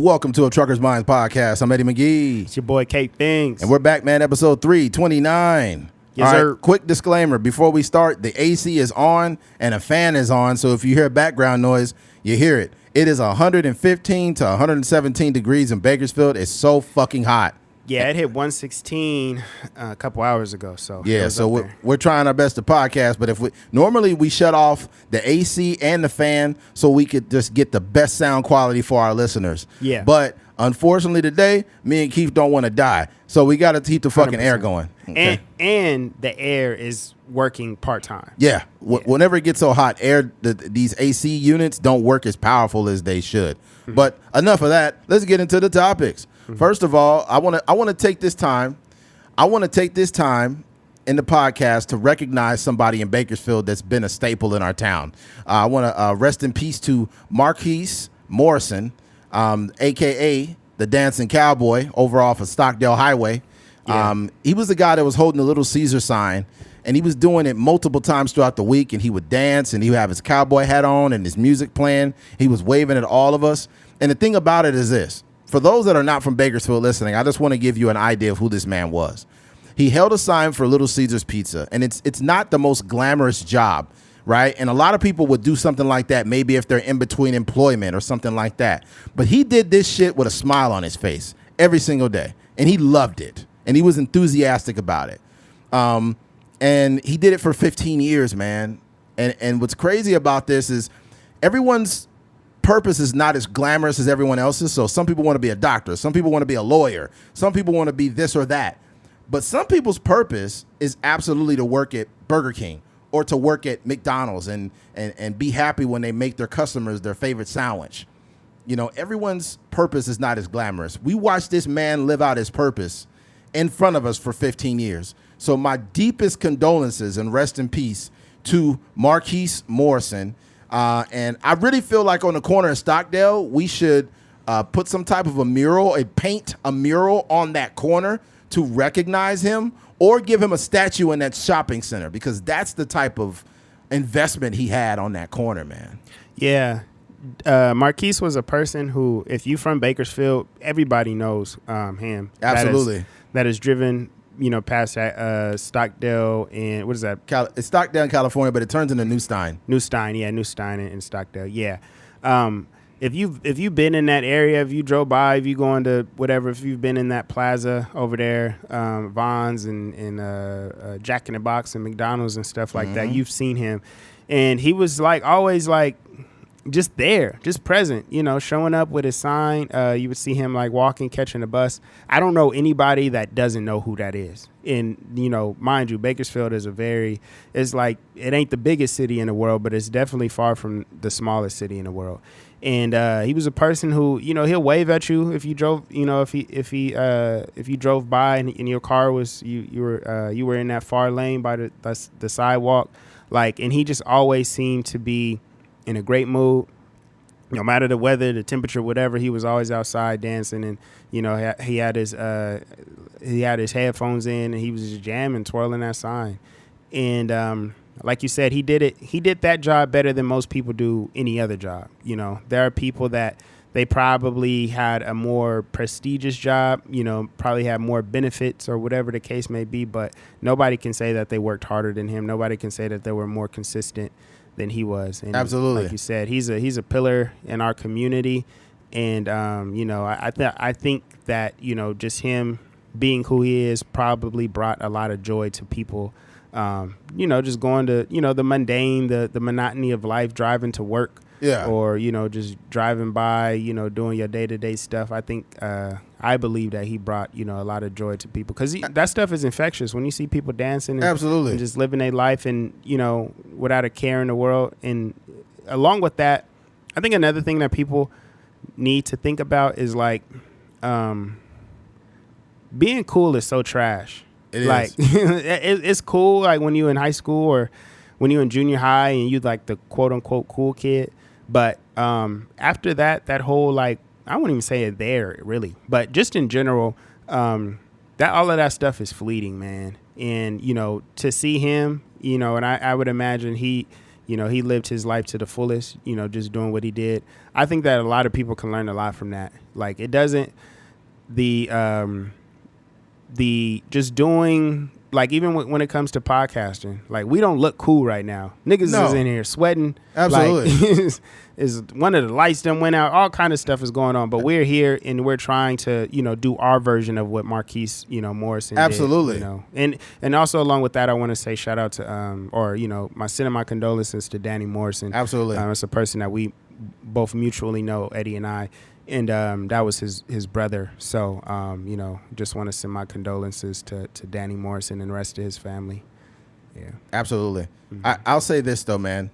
Welcome to a Trucker's Minds podcast. I'm Eddie McGee. It's your boy, Kate Things. And we're back, man, episode 329. Yes, All right, sir. quick disclaimer. Before we start, the AC is on and a fan is on, so if you hear background noise, you hear it. It is 115 to 117 degrees in Bakersfield. It's so fucking hot. Yeah, it hit 116 a couple hours ago. So Yeah, so we're trying our best to podcast, but normally we shut off the AC and the fan so we could just get the best sound quality for our listeners. Yeah. But unfortunately today, me and Keith don't want to die, so we got to keep the fucking 100%. Air going. Okay? And the air is working part-time. Yeah. Whenever it gets so hot, these AC units don't work as powerful as they should. Mm-hmm. But enough of that. Let's get into the topics. Mm-hmm. First of all, I want to take this time. I want to take this time in the podcast to recognize somebody in Bakersfield that's been a staple in our town. I want to rest in peace to Marquis Morrison, a.k.a. the Dancing Cowboy, over off of Stockdale Highway. Yeah. He was the guy that was holding the Little Caesar sign, and he was doing it multiple times throughout the week, and he would dance, and he would have his cowboy hat on and his music playing. He was waving at all of us. And the thing about it is this. For those that are not from Bakersfield listening, I just want to give you an idea of who this man was. He held a sign for Little Caesar's Pizza, and it's not the most glamorous job, right? And a lot of people would do something like that maybe if they're in between employment or something like that. But he did this shit with a smile on his face every single day, and he loved it, and he was enthusiastic about it. And he did it for 15 years, man. And what's crazy about this is everyone's purpose is not as glamorous as everyone else's. So some people want to be a doctor. Some people want to be a lawyer. Some people want to be this or that. But some people's purpose is absolutely to work at Burger King or to work at McDonald's and be happy when they make their customers their favorite sandwich. You know, everyone's purpose is not as glamorous. We watched this man live out his purpose in front of us for 15 years. So my deepest condolences and rest in peace to Marquis Morrison. And I really feel like on the corner of Stockdale, we should put some type of a mural, paint a mural on that corner to recognize him, or give him a statue in that shopping center, because that's the type of investment he had on that corner, man. Yeah. Marquis was a person who, if you from Bakersfield, everybody knows him. Absolutely. That is driven, past that Stockdale and what is that? It's Stockdale in California, but it turns into New Stein. New Stein in Stockdale. Yeah. If you've been in that area, if you drove by, if you going to whatever, if you've been in that plaza over there, Vaughn's and Jack in the Box and McDonald's and stuff like that, you've seen him, and he was always just there, just present, showing up with his sign. You would see him walking, catching the bus. I don't know anybody that doesn't know who that is. And, mind you, Bakersfield is it ain't the biggest city in the world, but it's definitely far from the smallest city in the world. And he was a person who, he'll wave at you if you drove, if you drove by and your car was, you were in that far lane by the sidewalk, and he just always seemed to be in a great mood, no matter the weather, the temperature, whatever. He was always outside dancing, and he had his headphones in, and he was just jamming, twirling that sign. And like you said, he did that job better than most people do any other job. There are people that they probably had a more prestigious job, probably had more benefits or whatever the case may be, but nobody can say that they worked harder than him. Nobody can say that they were more consistent than he was. And absolutely, like you said, he's a pillar in our community, and I think that just him being who he is probably brought a lot of joy to people. Just going to the mundane, the monotony of life, driving to work, or just driving by, doing your day-to-day stuff. I think I believe that he brought a lot of joy to people, because that stuff is infectious. When you see people dancing and just living their life and without a care in the world. And along with that, I think another thing that people need to think about is being cool is so trash. It is. It's cool when you in high school or when you in junior high and you the quote unquote cool kid. But after that whole I wouldn't even say it there really, but just in general, that all of that stuff is fleeting, man. And to see him, and I would imagine he You know, he lived his life to the fullest, you know, just doing what he did. I think that a lot of people can learn a lot from that. Like, it doesn't, the just doing, like, even when it comes to podcasting, like, we don't look cool right now. Niggas is in here sweating. Absolutely. Like, is one of the lights that went out. All kind of stuff is going on. But we're here and we're trying to, you know, do our version of what Marquis, you know, Morrison Absolutely. did, you know. And also along with that, I want to say shout out to, or, you know, sending my condolences to Danny Morrison. Absolutely. It's a person that we both mutually know, Eddie and I. And that was his brother. So, you know, just want to send my condolences to Danny Morrison and the rest of his family. Yeah. Absolutely. I'll say this, though, man.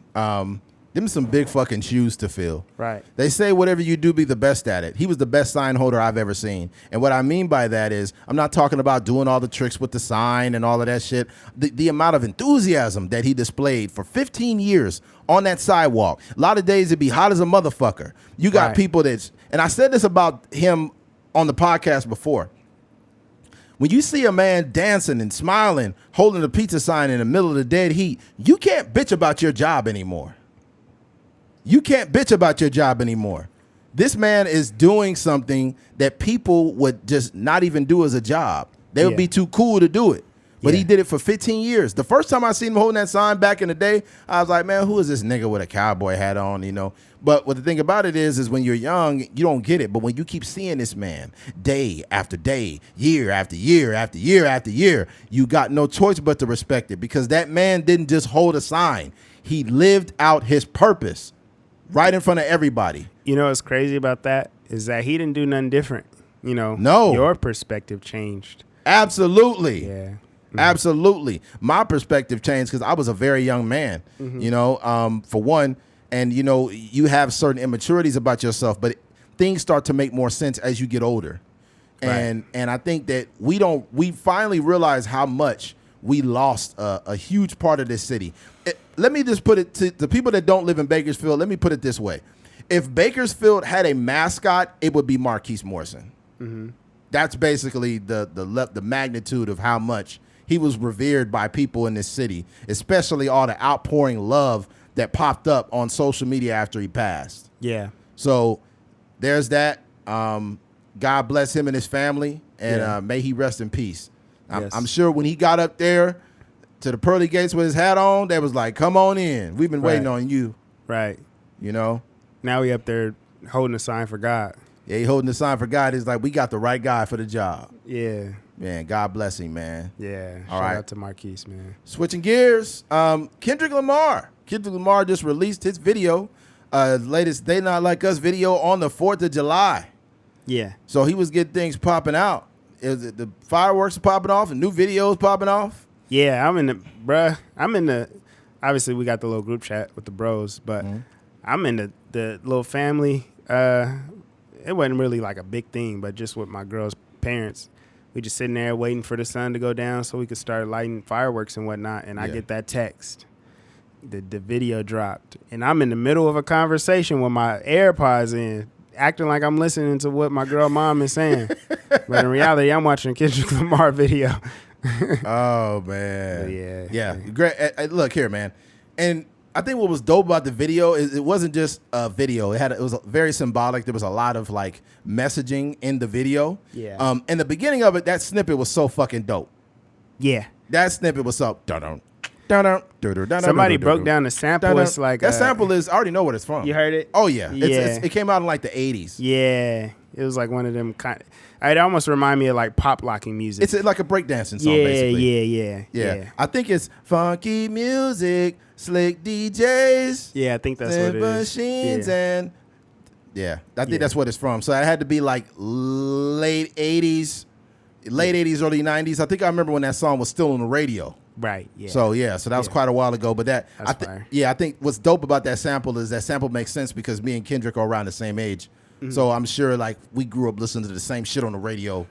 Them some big fucking shoes to fill. Right. They say whatever you do, be the best at it. He was the best sign holder I've ever seen. And what I mean by that is I'm not talking about doing all the tricks with the sign and all of that shit. The amount of enthusiasm that he displayed for 15 years on that sidewalk. A lot of days it'd be hot as a motherfucker. You got people that's, and I said this about him on the podcast before. When you see a man dancing and smiling, holding a pizza sign in the middle of the dead heat, you can't bitch about your job anymore. You can't bitch about your job anymore. This man is doing something that people would just not even do as a job. They would be too cool to do it. But he did it for 15 years. The first time I seen him holding that sign back in the day, I was like, man, who is this nigga with a cowboy hat on, you know? But what the thing about it is when you're young, you don't get it. But when you keep seeing this man day after day, year after year after year after year, you got no choice but to respect it, because that man didn't just hold a sign. He lived out his purpose right in front of everybody. You know what's crazy about that is that he didn't do nothing different. You know, no, your perspective changed. Absolutely. Yeah. Absolutely. My perspective changed because I was a very young man, you know, for one. And, you know, you have certain immaturities about yourself, but things start to make more sense as you get older. And I think that we finally realize how much we lost a huge part of this city. Let me just put it to the people that don't live in Bakersfield. Let me put it this way. If Bakersfield had a mascot, it would be Marquis Morrison. That's basically the magnitude of how much he was revered by people in this city, especially all the outpouring love that popped up on social media after he passed. Yeah. So there's that. God bless him and his family, and may he rest in peace. I'm sure when he got up there to the pearly gates with his hat on, they was like, come on in. We've been waiting on you. Right. You know? Now he up there holding a sign for God. Yeah, he holding the sign for God. It's like, we got the right guy for the job. Yeah. Man, God bless him, man. Yeah. All Shout out to Marquis, man. Switching gears, Kendrick Lamar. Kendrick Lamar just released his video, latest They Not Like Us video on the 4th of July. Yeah. So he was getting things popping out. The fireworks are popping off and new videos popping off. Yeah, I'm in the, obviously we got the little group chat with the bros, but I'm in the little family. It wasn't really like a big thing, but just with my girl's parents. We just sitting there waiting for the sun to go down so we could start lighting fireworks and whatnot. And I get that text. The video dropped. And I'm in the middle of a conversation with my AirPods in, acting like I'm listening to what my girl mom is saying. But in reality, I'm watching a Kendrick Lamar video. Oh, man. Yeah. Great. Look here, man. And I think what was dope about the video is it wasn't just a video. It was very symbolic. There was a lot of like messaging in the video. Yeah. In the beginning of it, that snippet was so fucking dope. Yeah. That snippet was so dun-dun. Somebody broke down the sample. It's like that sample is, I already know what it's from. You heard it? Oh yeah. It came out in like the 80s. Yeah. It was like one of them kind. It almost reminded me of like pop locking music. It's like a breakdancing song, basically. Yeah. I think it's funky music, slick DJs. Yeah, I think that's what it is. Machines and I think that's what it's from. So it had to be like late 80s, early 90s. I think I remember when that song was still on the radio. Right. Yeah. So that was quite a while ago. But that's fire. I think what's dope about that sample is that sample makes sense because me and Kendrick are around the same age. So I'm sure like we grew up listening to the same shit on the radio.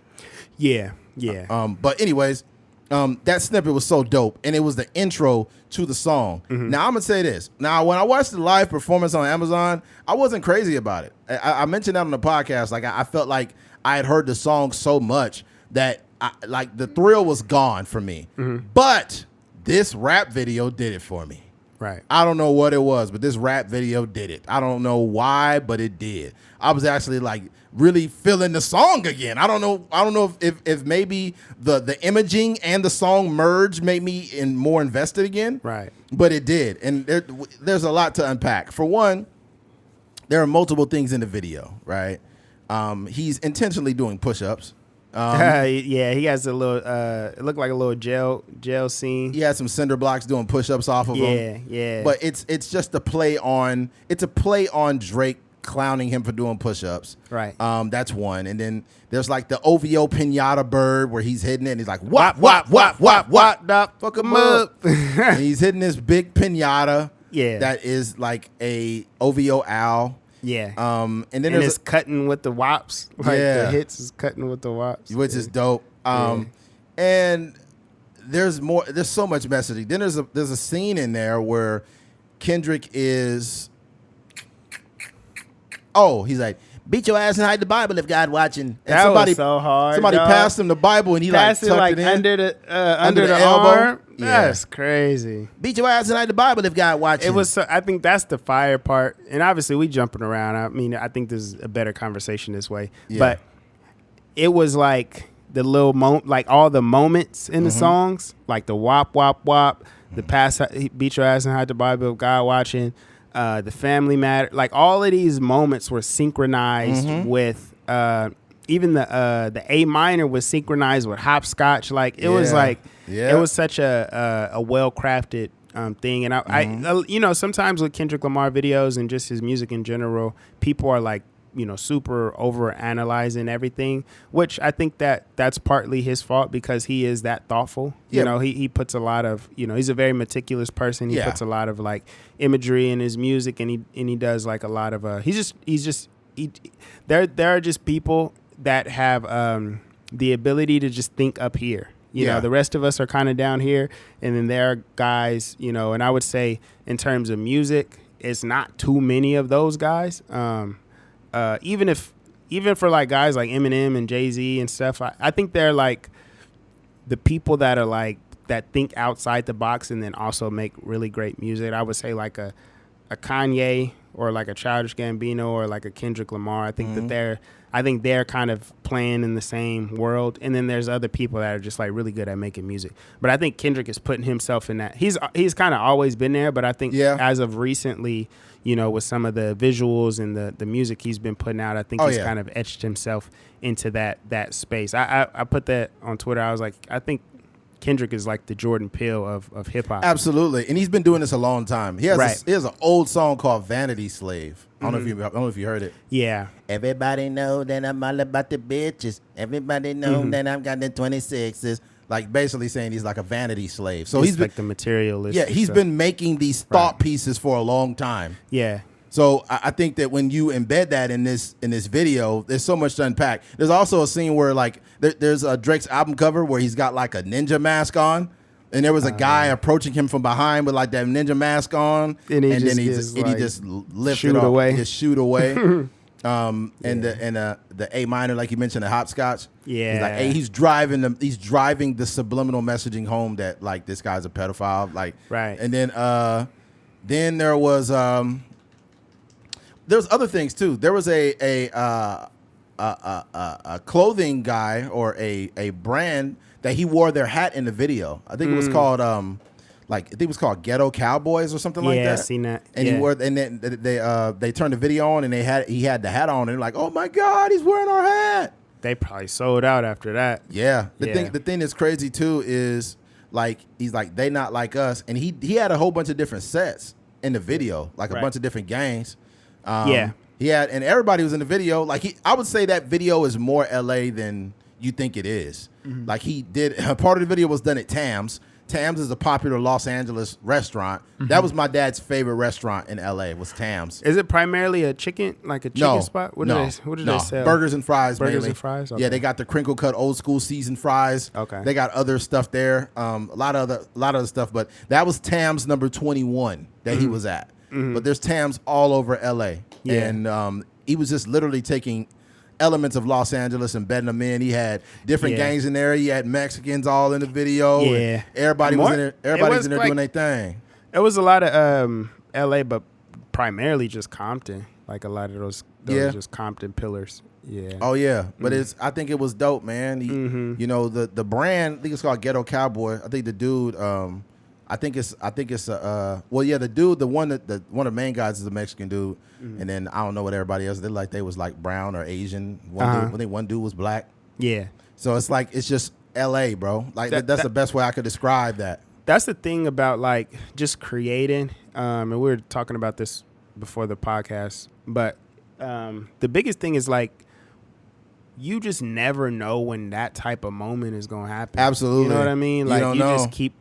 Yeah. But anyways, that snippet was so dope, and it was the intro to the song. Now I'm gonna say this. Now when I watched the live performance on Amazon, I wasn't crazy about it. I mentioned that on the podcast. Like I felt like I had heard the song so much that like the thrill was gone for me. But this rap video did it for me. Right. I don't know what it was, but this rap video did it. I don't know why, but it did. I was actually like really feeling the song again. I don't know if maybe the imaging and the song merged made me more invested again. Right. But it did. And there's a lot to unpack. For one, there are multiple things in the video, right? He's intentionally doing push-ups. Yeah, he has a little. It looked like a little jail scene. He had some cinder blocks doing push-ups off of him. Yeah. But it's just a play on. It's a play on Drake clowning him for doing push-ups. Right. That's one. And then there's like the OVO pinata bird where he's hitting it and he's like wop wop wop wop wop wop, fuck him up. And he's hitting this big pinata. Yeah. That is like a OVO owl. Yeah. And then it's cutting with the wops. Like the hits is cutting with the wops. Which is dope. And there's more. There's so much messaging. Then there's a scene in there where Kendrick is. Oh, he's like, beat your ass and hide the Bible if God watching. And that somebody, was so hard. Somebody passed him the Bible and he passed tucked it in under the elbow. Arm. Yeah. That's crazy. Beat your ass and hide the Bible if God watching. It was. I think that's the fire part. And obviously we jumping around. I mean, I think there's a better conversation this way. Yeah. But it was like the little like all the moments in the songs, like the wop wop wop, the pass, beat your ass and hide the Bible if God watching. The family matter, like all of these moments were synchronized with even the A minor was synchronized with hopscotch. Like it was like it was such a well crafted thing. And I sometimes with Kendrick Lamar videos and just his music in general, people are like super over analyzing everything, which I think that's partly his fault because he is that thoughtful. He puts a lot of he's a very meticulous person. He puts a lot of like imagery in his music, and he does like a lot of there are just people that have the ability to just think up here. The rest of us are kind of down here, and then there are guys, and I would say in terms of music, it's not too many of those guys. Even for like guys like Eminem and Jay-Z and stuff, I think they're like the people that are like that think outside the box and then also make really great music. I would say like a Kanye or like a Childish Gambino or like a Kendrick Lamar. I think that they're kind of playing in the same world. And then there's other people that are just like really good at making music. But I think Kendrick is putting himself in that. He's kind of always been there, but I think as of recently, with some of the visuals and the music he's been putting out, I think he's kind of etched himself into that space. I put that on Twitter. I was like, I think Kendrick is like the Jordan Peele of hip hop. Absolutely, and he's been doing this a long time. He has an old song called "Vanity Slave." I don't know if you heard it. Yeah. Everybody know that I'm all about the bitches. Everybody know that I've got the 26s. Like basically saying he's like a vanity slave. So he's like the materialist. Yeah, he's been making these thought pieces for a long time. Yeah. So I think that when you embed that in this video, there's so much to unpack. There's also a scene where like there's a Drake's album cover where he's got like a ninja mask on, and there was a guy approaching him from behind with like that ninja mask on, and then he just lifts it off, just shoot away. And the A minor, like you mentioned, the hopscotch. Yeah, he's like, he's driving the subliminal messaging home that like this guy's a pedophile. Like, right. And then there was there's other things too. There was a clothing guy or a brand that he wore their hat in the video. I think it was called it was called Ghetto Cowboys or something like that. Yeah, I've seen that. And he wore, and then they turned the video on and he had the hat on and they're like, oh my God, he's wearing our hat. They probably sold out after that. Yeah. The thing that's crazy too is like he's like, they not like us, and he had a whole bunch of different sets in the video, like a bunch of different gangs. He had, and everybody was in the video. Like I would say that video is more LA than you think it is. Like he did, part of the video was done at Tam's. Tam's is a popular Los Angeles restaurant. That was my dad's favorite restaurant in LA, was Tam's. Is it primarily a chicken spot? What do they sell? Burgers and fries. Burgers mainly. And fries? Okay. Yeah, they got the crinkle cut old school seasoned fries. Okay. They got other stuff there. A lot of other stuff, but that was Tam's number 21 that he was at. But there's Tam's all over LA. Yeah. And he was just literally taking elements of Los Angeles and bedding them in. He had different gangs in there. He had Mexicans all in the video. Yeah. Everybody was in there. Everybody was in there doing their thing. It was a lot of L.A., but primarily just Compton. Like a lot of those just Compton pillars. Yeah. Oh yeah, but I think it was dope, man. You know, the brand, I think it's called Ghetto Cowboy. I think the dude, I think it's the dude, one of the main guys is a Mexican dude, and then I don't know what everybody else. They was like brown or Asian. Dude, I think one dude was black. Yeah. So it's like it's just L.A., bro. Like that's the best way I could describe that. That's the thing about like just creating, and we were talking about this before the podcast, but the biggest thing is like you just never know when that type of moment is going to happen. Absolutely. You know what I mean? Like you know. just keep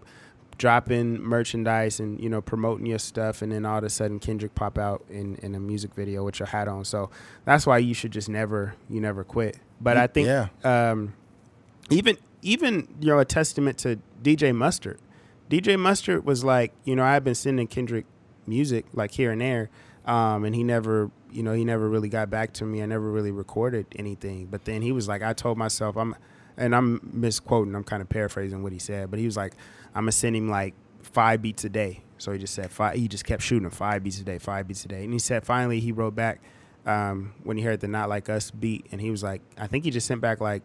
dropping merchandise and, you know, promoting your stuff, and then all of a sudden Kendrick pop out in a music video with your hat on. So that's why you should just never quit. But I think even you know, a testament to DJ Mustard. DJ Mustard was like, you know, I've been sending Kendrick music like here and there, and he never really got back to me. I never really recorded anything. But then he was like, I told myself, I'm misquoting, I'm kind of paraphrasing what he said, but he was like, I'm gonna send him like 5 beats a day. So he just said he just kept shooting 5 beats a day. And he said finally he wrote back when he heard the Not Like Us beat, and he was like, I think he just sent back like,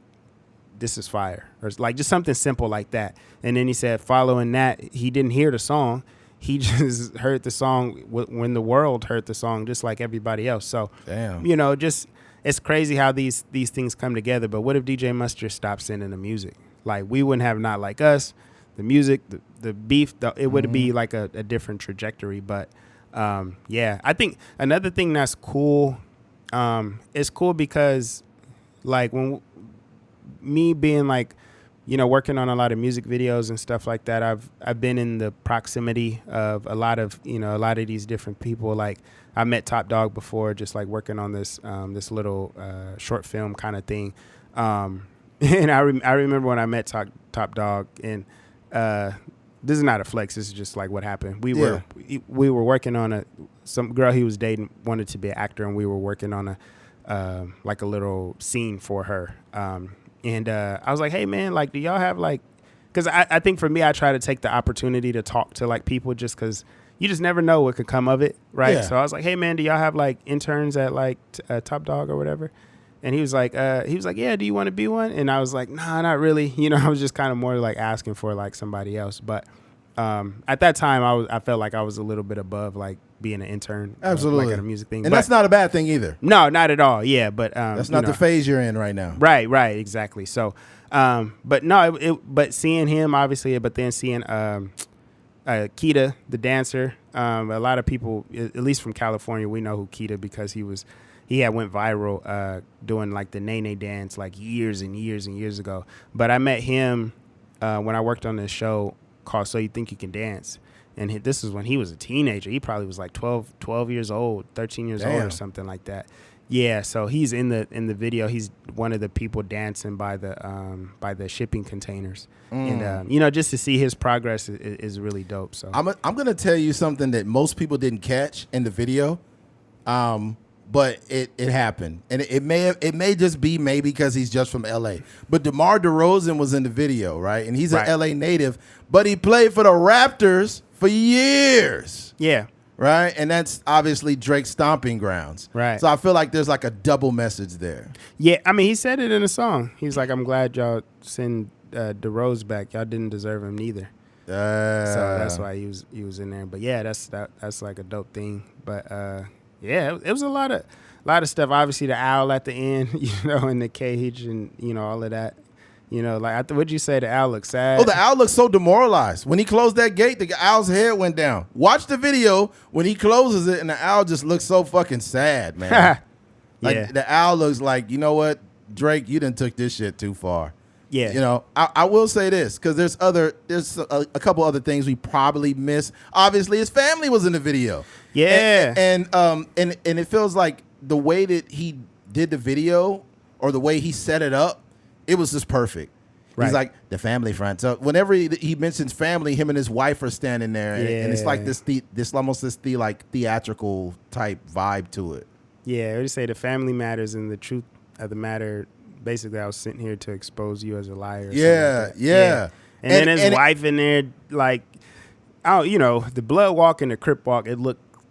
this is fire, or like just something simple like that. And then he said following that, he didn't hear the song. He just heard the song when the world heard the song, just like everybody else. So, damn, you know, just it's crazy how these things come together. But what if DJ Mustard stopped sending the music? Like we wouldn't have Not Like Us, the music, the beef. It would be like a different trajectory. But yeah, I think another thing that's cool, it's cool because like when me being like, you know, working on a lot of music videos and stuff like that, I've been in the proximity of a lot of these different people. Like I met Top Dog before, just like working on this little short film kind of thing. And I remember when I met Top Dog, and this is not a flex. This is just like what happened. We were working on some girl he was dating wanted to be an actor, and we were working on like a little scene for her. And I was like, hey, man, like, do y'all have like, because I think for me, I try to take the opportunity to talk to like people just because you just never know what could come of it. Right. Yeah. So I was like, hey, man, do y'all have like interns at like Top Dog or whatever? And he was like, yeah, do you want to be one? And I was like, nah, not really. You know, I was just kind of more like asking for like somebody else. But at that time, I felt like I was a little bit above like being an intern. Absolutely. Like at a music thing. And that's not a bad thing either. No, not at all. Yeah. But that's not the phase you're in right now. Right. Exactly. So, but no, but seeing him obviously, but then seeing Keita, the dancer, a lot of people, at least from California, we know who Keita because he had went viral doing like the Nene dance like years and years and years ago. But I met him when I worked on this show called So You Think You Can Dance. And this is when he was a teenager. He probably was like 12 years old, 13 years old or something like that. Yeah, so he's in the video. He's one of the people dancing by the shipping containers. And you know, just to see his progress is really dope. So I'm going to tell you something that most people didn't catch in the video. But it happened, and it may just be maybe because he's just from L.A. But DeMar DeRozan was in the video, right? And he's an L.A. native, but he played for the Raptors for years. Yeah. Right? And that's obviously Drake's stomping grounds. Right. So I feel like there's like a double message there. Yeah, I mean, he said it in a song. He's like, I'm glad y'all send DeRozan back. Y'all didn't deserve him neither. So that's why he was in there. But yeah, that's like a dope thing. But yeah, it was a lot of stuff. Obviously, the owl at the end, you know, in the cage, and you know all of that. You know, like what'd you say? The owl looks sad. Oh, the owl looks so demoralized when he closed that gate. The owl's head went down. Watch the video when he closes it, and the owl just looks so fucking sad, man. Like the owl looks like, you know what, Drake, you done took this shit too far. Yeah. You know, I will say this because there's a couple other things we probably missed. Obviously, his family was in the video. Yeah. And it feels like the way that he did the video or the way he set it up, it was just perfect. Right. He's like the family front. So whenever he mentions family, him and his wife are standing there, and it's like this almost like theatrical type vibe to it. Yeah, I would say the family matters, and the truth of the matter. Basically, I was sitting here to expose you as a liar. Yeah. And then his wife in there, like, the blood walk and the crip walk,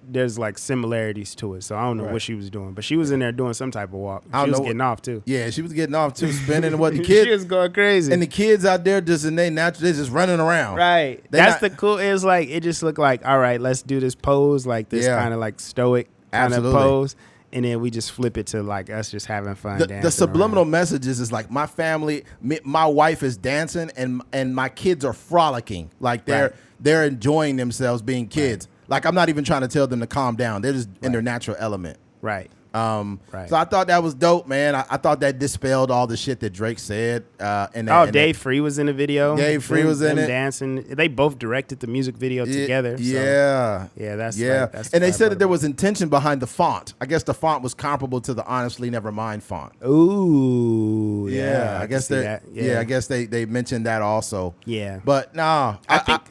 there's like similarities to it. So I don't know what she was doing, but she was in there doing some type of walk. She was getting off too. Yeah, she was getting off too, spinning and what the kids. She was going crazy. And the kids out there they're just running around. Right. That's the cool. It's like, it just looked like, all right, let's do this pose, like this kind of like stoic kind of pose. And then we just flip it to like us just having fun. The subliminal messages is like my family, my wife is dancing and my kids are frolicking. Like they're enjoying themselves being kids. Right. Like I'm not even trying to tell them to calm down. They're just in their natural element. Right. So I thought that was dope, man. I thought that dispelled all the shit that Drake said. Dave Free was in the video. Dave Free was in it. Dancing. They both directed the music video together. Yeah. So. Yeah, that's and they said that there was intention behind the font. I guess the font was comparable to the Honestly Nevermind font. Ooh. Yeah. I guess that. Yeah, I guess they mentioned that also. Yeah. But no, I think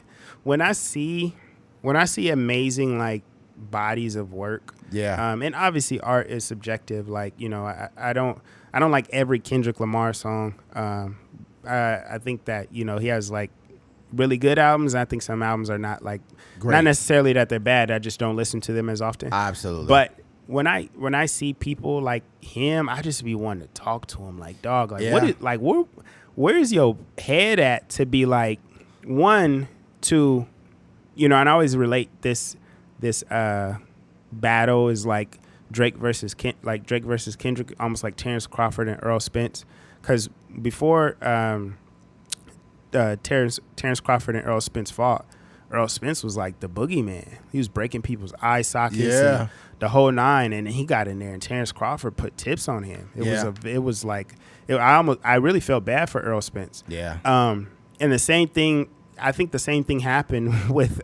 when I see amazing like bodies of work. Yeah. And obviously art is subjective. Like, I don't like every Kendrick Lamar song. I think that, he has like really good albums. I think some albums are not like great. Not necessarily that they're bad. I just don't listen to them as often. Absolutely. But when I see people like him, I just be wanting to talk to him like, dog, like where's your head at to be like, one, two, and I always relate this battle is like Drake versus Kendrick, almost like Terrence Crawford and Earl Spence, because before Terrence Crawford and Earl Spence fought, Earl Spence was like the boogeyman. He was breaking people's eye sockets, and the whole nine, and he got in there, and Terrence Crawford put tips on him. I really felt bad for Earl Spence. Yeah. And the same thing. I think the same thing happened with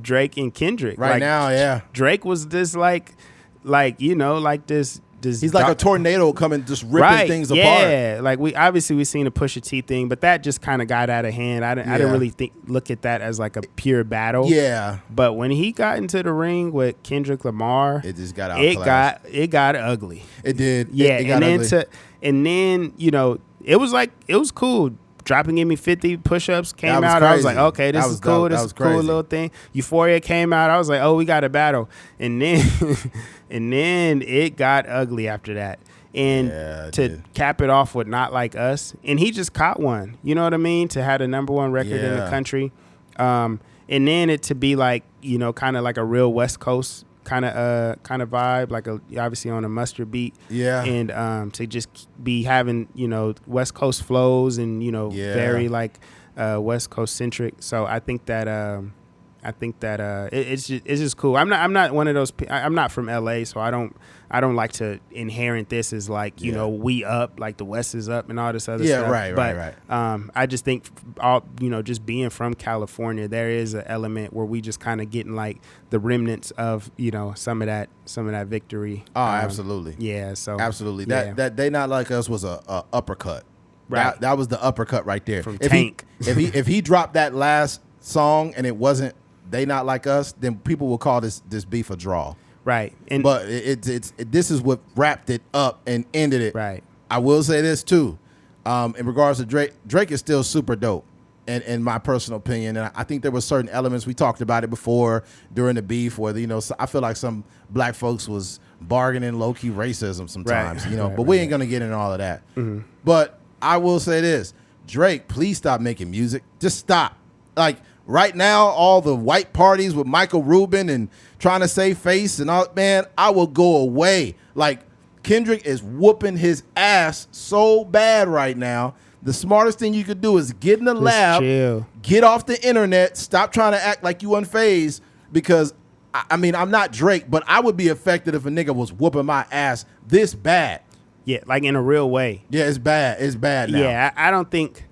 Drake and Kendrick. Right now, yeah. Drake was this like this. He's like a tornado coming, just ripping things apart. Yeah, like we seen a Pusha T thing, but that just kind of got out of hand. I didn't really look at that as like a pure battle. Yeah. But when he got into the ring with Kendrick Lamar, it just got it got ugly. It did. Yeah, it got ugly. and then it was cool. Dropping Give Me 50 push-ups came out. Crazy. I was like, okay, this is cool. This is a cool little thing. Euphoria came out. I was like, oh, we got a battle. And then it got ugly after that. And to cap it off with Not Like Us. And he just caught one. You know what I mean? To have the #1 record in the country. And then it to be like, kind of like a real West Coast kind of vibe, like obviously on a Mustard beat, and to just be having West Coast flows and very like West Coast centric. So I think that it's just cool. I'm not one of those. I'm not from LA, so I don't like to inherent this as like we up, like the West is up and all this other stuff. Right. I just think just being from California, there is an element where we just kind of getting like the remnants of some of that victory. Oh, absolutely. Yeah. So absolutely. That They Not Like Us was a uppercut. Right. That was the uppercut right there. From Tank. If he dropped that last song and it wasn't They Not Like Us, then people will call this beef a draw. Right. But this is what wrapped it up and ended it. Right. I will say this too. In regards to Drake is still super dope in my personal opinion. And I think there were certain elements, we talked about it before during the beef, where I feel like some black folks was bargaining low-key racism sometimes, but we ain't gonna get into all of that. Mm-hmm. But I will say this, Drake, please stop making music. Just stop. Like right now, all the white parties with Michael Rubin and trying to save face and all, man, I will go away. Like Kendrick is whooping his ass so bad right now. The smartest thing you could do is get in the lab, chill. Get off the internet, stop trying to act like you unfazed, because I mean, I'm not Drake, but I would be affected if a nigga was whooping my ass this bad. Yeah, like in a real way. Yeah, it's bad. It's bad now. Yeah, I don't think,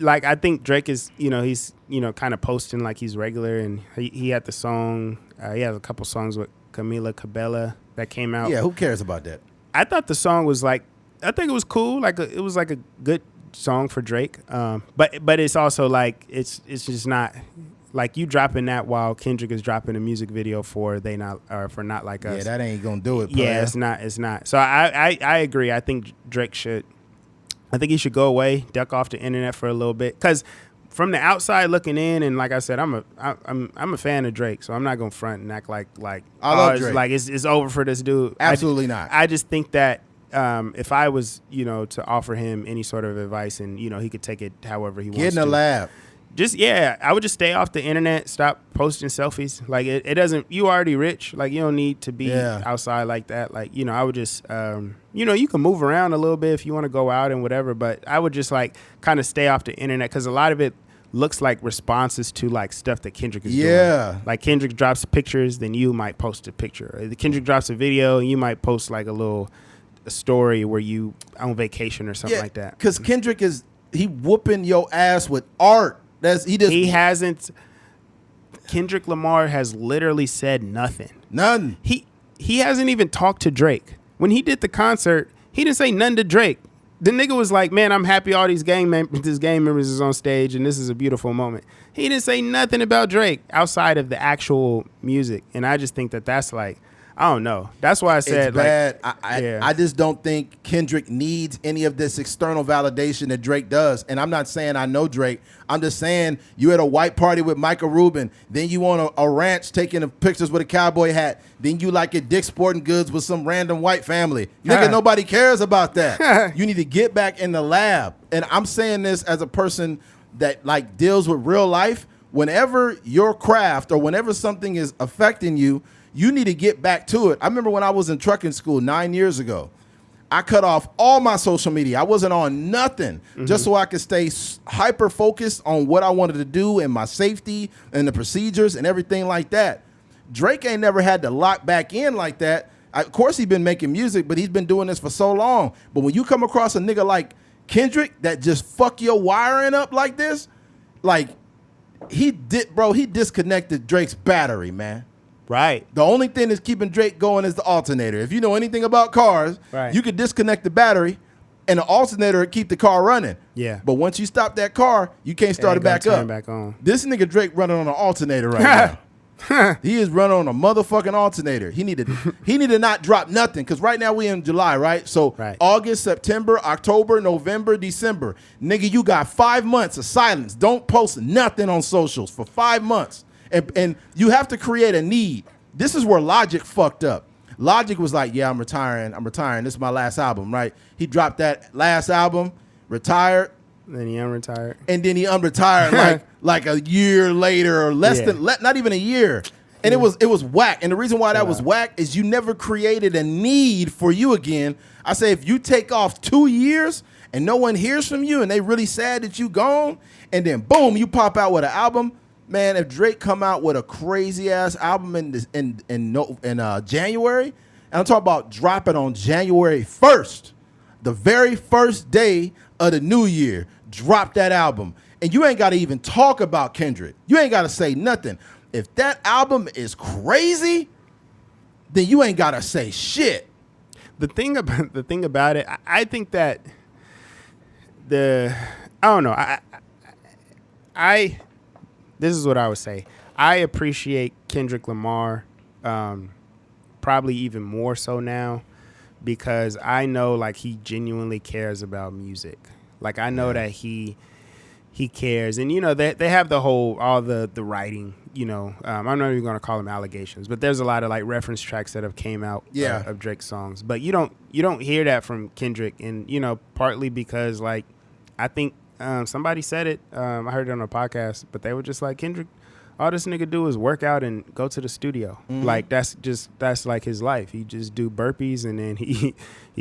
like, I think Drake is, he's, kind of posting like he's regular, and he had the song, he has a couple songs with Camila Cabello that came out. Yeah, who cares about that? I thought the song was like, I think it was cool. It was like a good song for Drake. But it's also like, it's just not, like you dropping that while Kendrick is dropping a music video for Not Like Us. Yeah, that ain't gonna do it. Yeah, it's not. So I agree. I think he should go away, duck off the internet for a little bit, because from the outside looking in, and like I said, I'm a fan of Drake, so I'm not gonna front and act like I love Drake. Like it's over for this dude. Absolutely not. I just think that if I was, to offer him any sort of advice, and he could take it however he wants to. Get in the lab. I would just stay off the internet, stop posting selfies. Like it doesn't, you already rich. Like you don't need to be outside like that. Like, I would just, you can move around a little bit if you want to go out and whatever, but I would just like kind of stay off the internet because a lot of it looks like responses to like stuff that Kendrick is doing. Like Kendrick drops pictures, then you might post a picture. Or Kendrick drops a video, and you might post like a story where you on vacation or something like that. Because Kendrick he whooping your ass with art. Kendrick Lamar has literally said nothing. None. He hasn't even talked to Drake. When he did the concert, he didn't say nothing to Drake. The nigga was like, man, I'm happy all these gang members is on stage and this is a beautiful moment. He didn't say nothing about Drake outside of the actual music. And I just think that that's like, I don't know. That's why I said it's bad. I just don't think Kendrick needs any of this external validation that Drake does. And I'm not saying I know Drake. I'm just saying you at a white party with Michael Rubin. Then you on a ranch taking pictures with a cowboy hat. Then you like at Dick's Sporting Goods with some random white family. Nigga, nobody cares about that. You need to get back in the lab. And I'm saying this as a person that like deals with real life. Whenever your craft or whenever something is affecting you, you need to get back to it. I remember when I was in trucking school 9 years ago, I cut off all my social media. I wasn't on nothing just so I could stay hyper focused on what I wanted to do and my safety and the procedures and everything like that. Drake ain't never had to lock back in like that. Of course, he's been making music, but he's been doing this for so long. But when you come across a nigga like Kendrick that just fuck your wiring up like this, like he disconnected Drake's battery, man. Right. The only thing that's keeping Drake going is the alternator. If you know anything about cars, you could disconnect the battery and the alternator would keep the car running. Yeah. But once you stop that car, you can't start it back up. Back on. This nigga Drake running on an alternator right now. He is running on a motherfucking alternator. He need to not drop nothing because right now we in July, right? So August, September, October, November, December. Nigga, you got 5 months of silence. Don't post nothing on socials for 5 months. And you have to create a need. This is where Logic fucked up. Logic was like, yeah, I'm retiring. This is my last album, right? He dropped that last album, retired. Then he unretired. And then he unretired like a year later or less than, not even a year. And it was whack. And the reason why that was whack is you never created a need for you again. I say if you take off 2 years and no one hears from you and they really sad that you gone, and then boom, you pop out with an album. Man, if Drake come out with a crazy ass album in January, and I'm talking about dropping on January 1st, the very first day of the new year, drop that album. And you ain't got to even talk about Kendrick. You ain't got to say nothing. If that album is crazy, then you ain't got to say shit. The thing about it, I think that I don't know. This is what I would say. I appreciate Kendrick Lamar probably even more so now because I know like he genuinely cares about music. Like I know that he cares. And, they have all the writing, I'm not even going to call them allegations, but there's a lot of like reference tracks that have came out of Drake's songs. But you don't hear that from Kendrick. And, partly because like I think somebody said it. I heard it on a podcast, but they were just like, Kendrick, all this nigga do is work out and go to the studio. Like that's like his life. He just do burpees and then he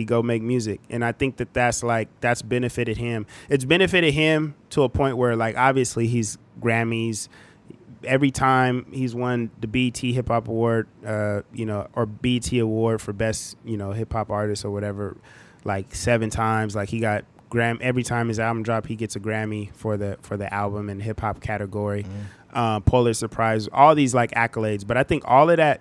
go make music. And I think that's benefited him. It's benefited him to a point where like obviously he's Grammys. Every time he's won the BET Hip Hop Award, or BET Award for best, hip hop artist or whatever, like 7 times. Like he got every time his album drop, he gets a Grammy for the album and hip hop category. Pulitzer Prize, all these like accolades. But I think all of that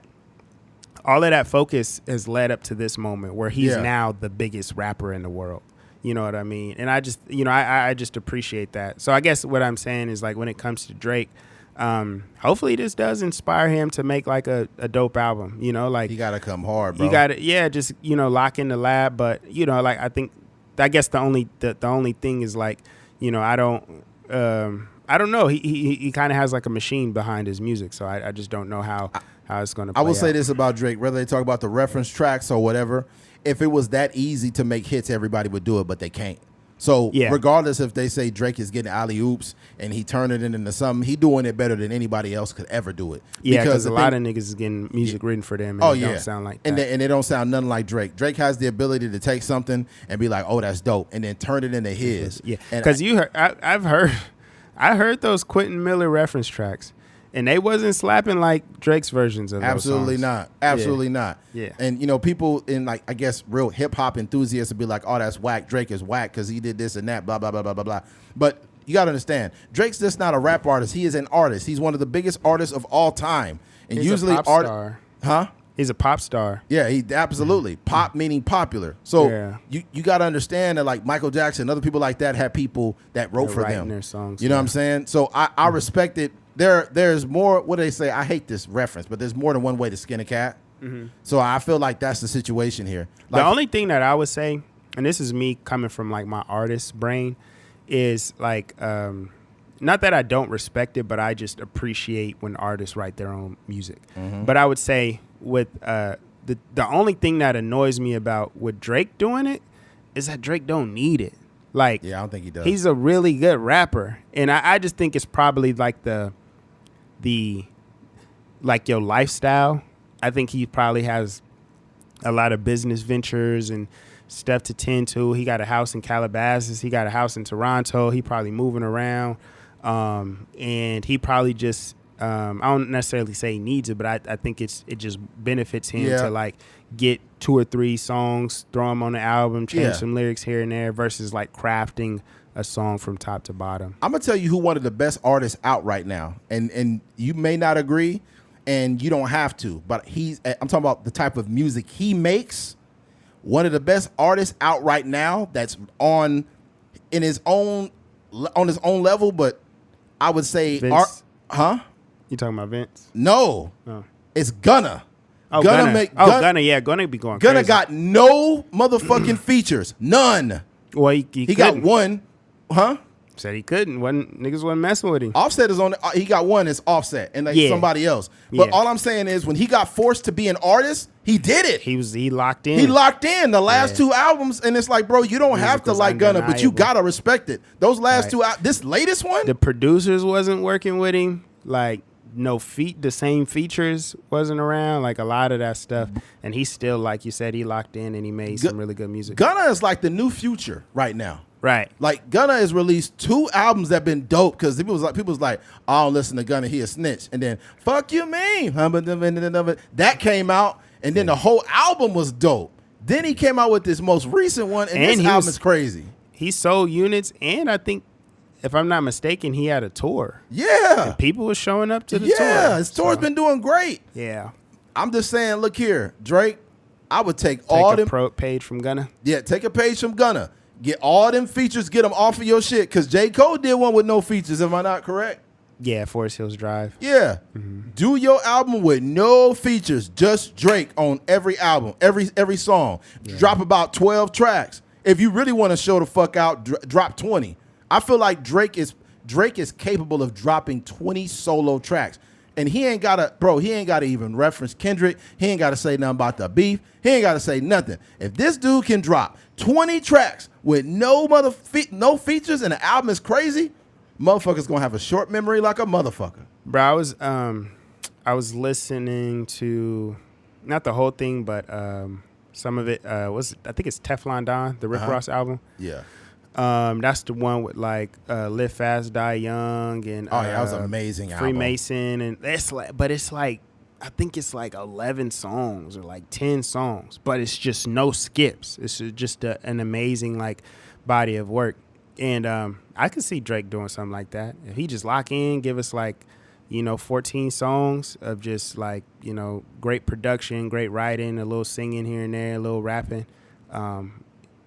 focus has led up to this moment where he's now the biggest rapper in the world. You know what I mean? And I just, I just appreciate that. So I guess what I'm saying is like when it comes to Drake, hopefully this does inspire him to make like a dope album. Like he gotta come hard, bro. You gotta, just lock in the lab. But like I guess the only thing is like, I don't I don't know. He kind of has like a machine behind his music, so I just don't know how it's going to play I will say out. this about Drake, whether they talk about the reference tracks or whatever, if it was that easy to make hits, everybody would do it, but they can't. So regardless if they say Drake is getting alley-oops and he turning it into something, he doing it better than anybody else could ever do it. Yeah, because a lot of niggas is getting music written for them and don't sound like that. And they don't sound nothing like Drake. Drake has the ability to take something and be like, oh, that's dope, and then turn it into his. Yeah, because I heard those Quentin Miller reference tracks, and they wasn't slapping like Drake's versions of Absolutely those songs. not. Absolutely not. Yeah. And, you know, people in, like, I guess, real hip-hop enthusiasts would be like, oh, that's whack. Drake is whack because he did this and that, blah, blah, blah, blah, blah, blah. But you got to understand, Drake's just not a rap artist. He is an artist. He's one of the biggest artists of all time. And He's usually a pop star. Huh? He's a pop star. Yeah, he absolutely. Pop meaning popular. So you got to understand that, like, Michael Jackson, other people like that had people that wrote for them. Their songs, you know what I'm saying? So I respect it. There's more, what do they say? I hate this reference, but there's more than one way to skin a cat. Mm-hmm. So I feel like that's the situation here. Like, the only thing that I would say, and this is me coming from like my artist brain, is like, not that I don't respect it, but I just appreciate when artists write their own music. Mm-hmm. But I would say with the only thing that annoys me about with Drake doing it is that Drake don't need it. Like, yeah, I don't think he does. He's a really good rapper, and I just think it's probably like the like your lifestyle. I think he probably has a lot of business ventures and stuff to tend to. He got a house in Calabasas. He got a house in Toronto. He probably moving around, and he probably just I don't necessarily say he needs it, but I think it just benefits him to like get 2 or 3 songs, throw them on the album, change some lyrics here and there, versus like crafting a song from top to bottom. I'm gonna tell you who one of the best artists out right now, and you may not agree, and you don't have to, but I'm talking about the type of music he makes. One of the best artists out right now that's on his own level, but I would say Vince? Huh? You talking about Vince? No. Oh. It's Gunna. Oh, Gunna. Gunna, yeah. Gunna be going Gunna crazy. got no motherfucking features. None. Well, he got one. Huh? Said he couldn't. Niggas wasn't messing with him. Offset is on. He got one. It's Offset and somebody else. But all I'm saying is, when he got forced to be an artist, he did it. He locked in. He locked in the last 2 albums, and it's like, bro, you don't have to like Gunna, but you gotta respect it. Those last 2 this latest one, the producers wasn't working with him. Like, the same features wasn't around, like a lot of that stuff, and he still, like you said, he locked in and he made some really good music. Gunna is like the new Future right now. Right. Like, Gunna has released 2 albums that been dope, because people was like, I don't listen to Gunna, he a snitch. And then Fuck You Mean that came out, and then the whole album was dope. Then he came out with this most recent one, and this album is crazy. He sold units, and I think, if I'm not mistaken, he had a tour. Yeah. And people were showing up to the tour. Yeah, his tour's been doing great. Yeah. I'm just saying, look here, Drake, I would take all them. Page from Gunna. Yeah, take a page from Gunna. Get all them features, get them off of your shit, because J. Cole did one with no features, am I not correct? Yeah, Forest Hills Drive. Yeah. Mm-hmm. Do your album with no features, just Drake on every album, every song. Yeah. Drop about 12 tracks. If you really want to show the fuck out, drop 20. I feel like Drake is capable of dropping 20 solo tracks. And he ain't got to even reference Kendrick. He ain't got to say nothing about the beef. He ain't got to say nothing. If this dude can drop 20 tracks with no features and the album is crazy, motherfucker's going to have a short memory like a motherfucker. Bro, I was listening to, not the whole thing, but some of it I think it's Teflon Don, the Rick Ross album. Yeah. That's the one with like Live Fast, Die Young, and that was an amazing Freemason, and it's like I think it's like 11 songs or like 10 songs, but it's just no skips. It's just an amazing like body of work, and I could see Drake doing something like that if he just lock in, give us like 14 songs of just like great production, great writing, a little singing here and there, a little rapping.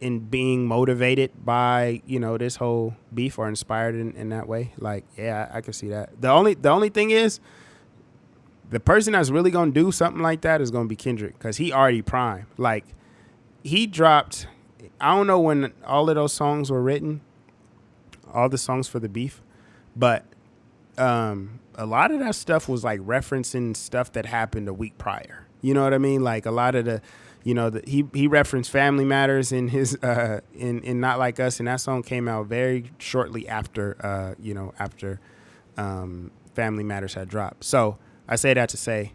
And being motivated by this whole beef or inspired in that way, like I could see that. The only thing is, the person that's really gonna do something like that is gonna be Kendrick, because he already prime. Like, he dropped, I don't know when all of those songs were written, all the songs for the beef, but a lot of that stuff was like referencing stuff that happened a week prior. You know what I mean? Like a lot of the, he referenced Family Matters in his in Not Like Us, and that song came out very shortly after after Family Matters had dropped. So I say that to say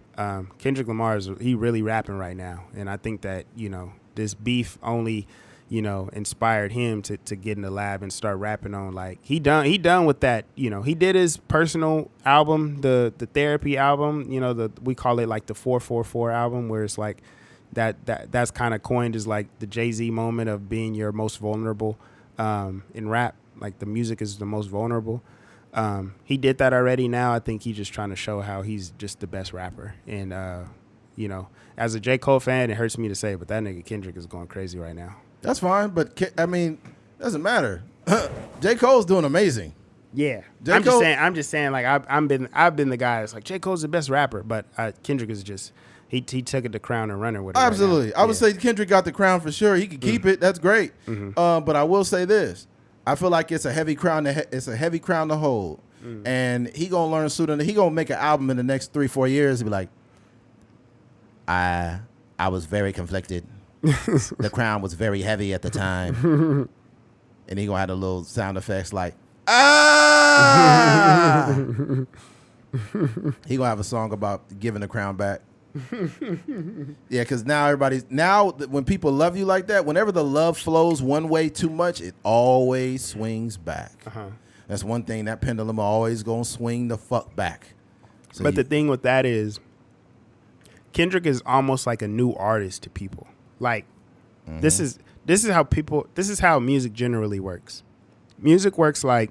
Kendrick Lamar he really rapping right now, and I think that this beef only inspired him to get in the lab and start rapping on like he done with that. He did his personal album, the therapy album, we call it like the 444 album, where it's like that's kind of coined as like the Jay-Z moment of being your most vulnerable in rap. Like the music is the most vulnerable. He did that already. Now I think he's just trying to show how he's just the best rapper. And as a J. Cole fan, it hurts me to say, but that nigga Kendrick is going crazy right now. That's fine, but I mean, doesn't matter. J. Cole's doing amazing. Yeah, I'm just saying. Like I've been the guy that's like J. Cole's the best rapper, but Kendrick is just he took it the crown and running with it. Absolutely, right I would say Kendrick got the crown for sure. He could keep it. That's great. Mm-hmm. But I will say this: I feel like it's a heavy crown. It's a heavy crown to hold, and he gonna learn sooner. He gonna make an album in the next 3-4 years and be like, I was very conflicted. The crown was very heavy at the time. And he gonna have the little sound effects like, ah! He gonna have a song about giving the crown back. Yeah, because now when people love you like that, whenever the love flows one way too much, it always swings back. That's one thing, that pendulum always gonna swing the fuck back. So but the thing with that is Kendrick is almost like a new artist to people. Like this is how music generally works. Music works like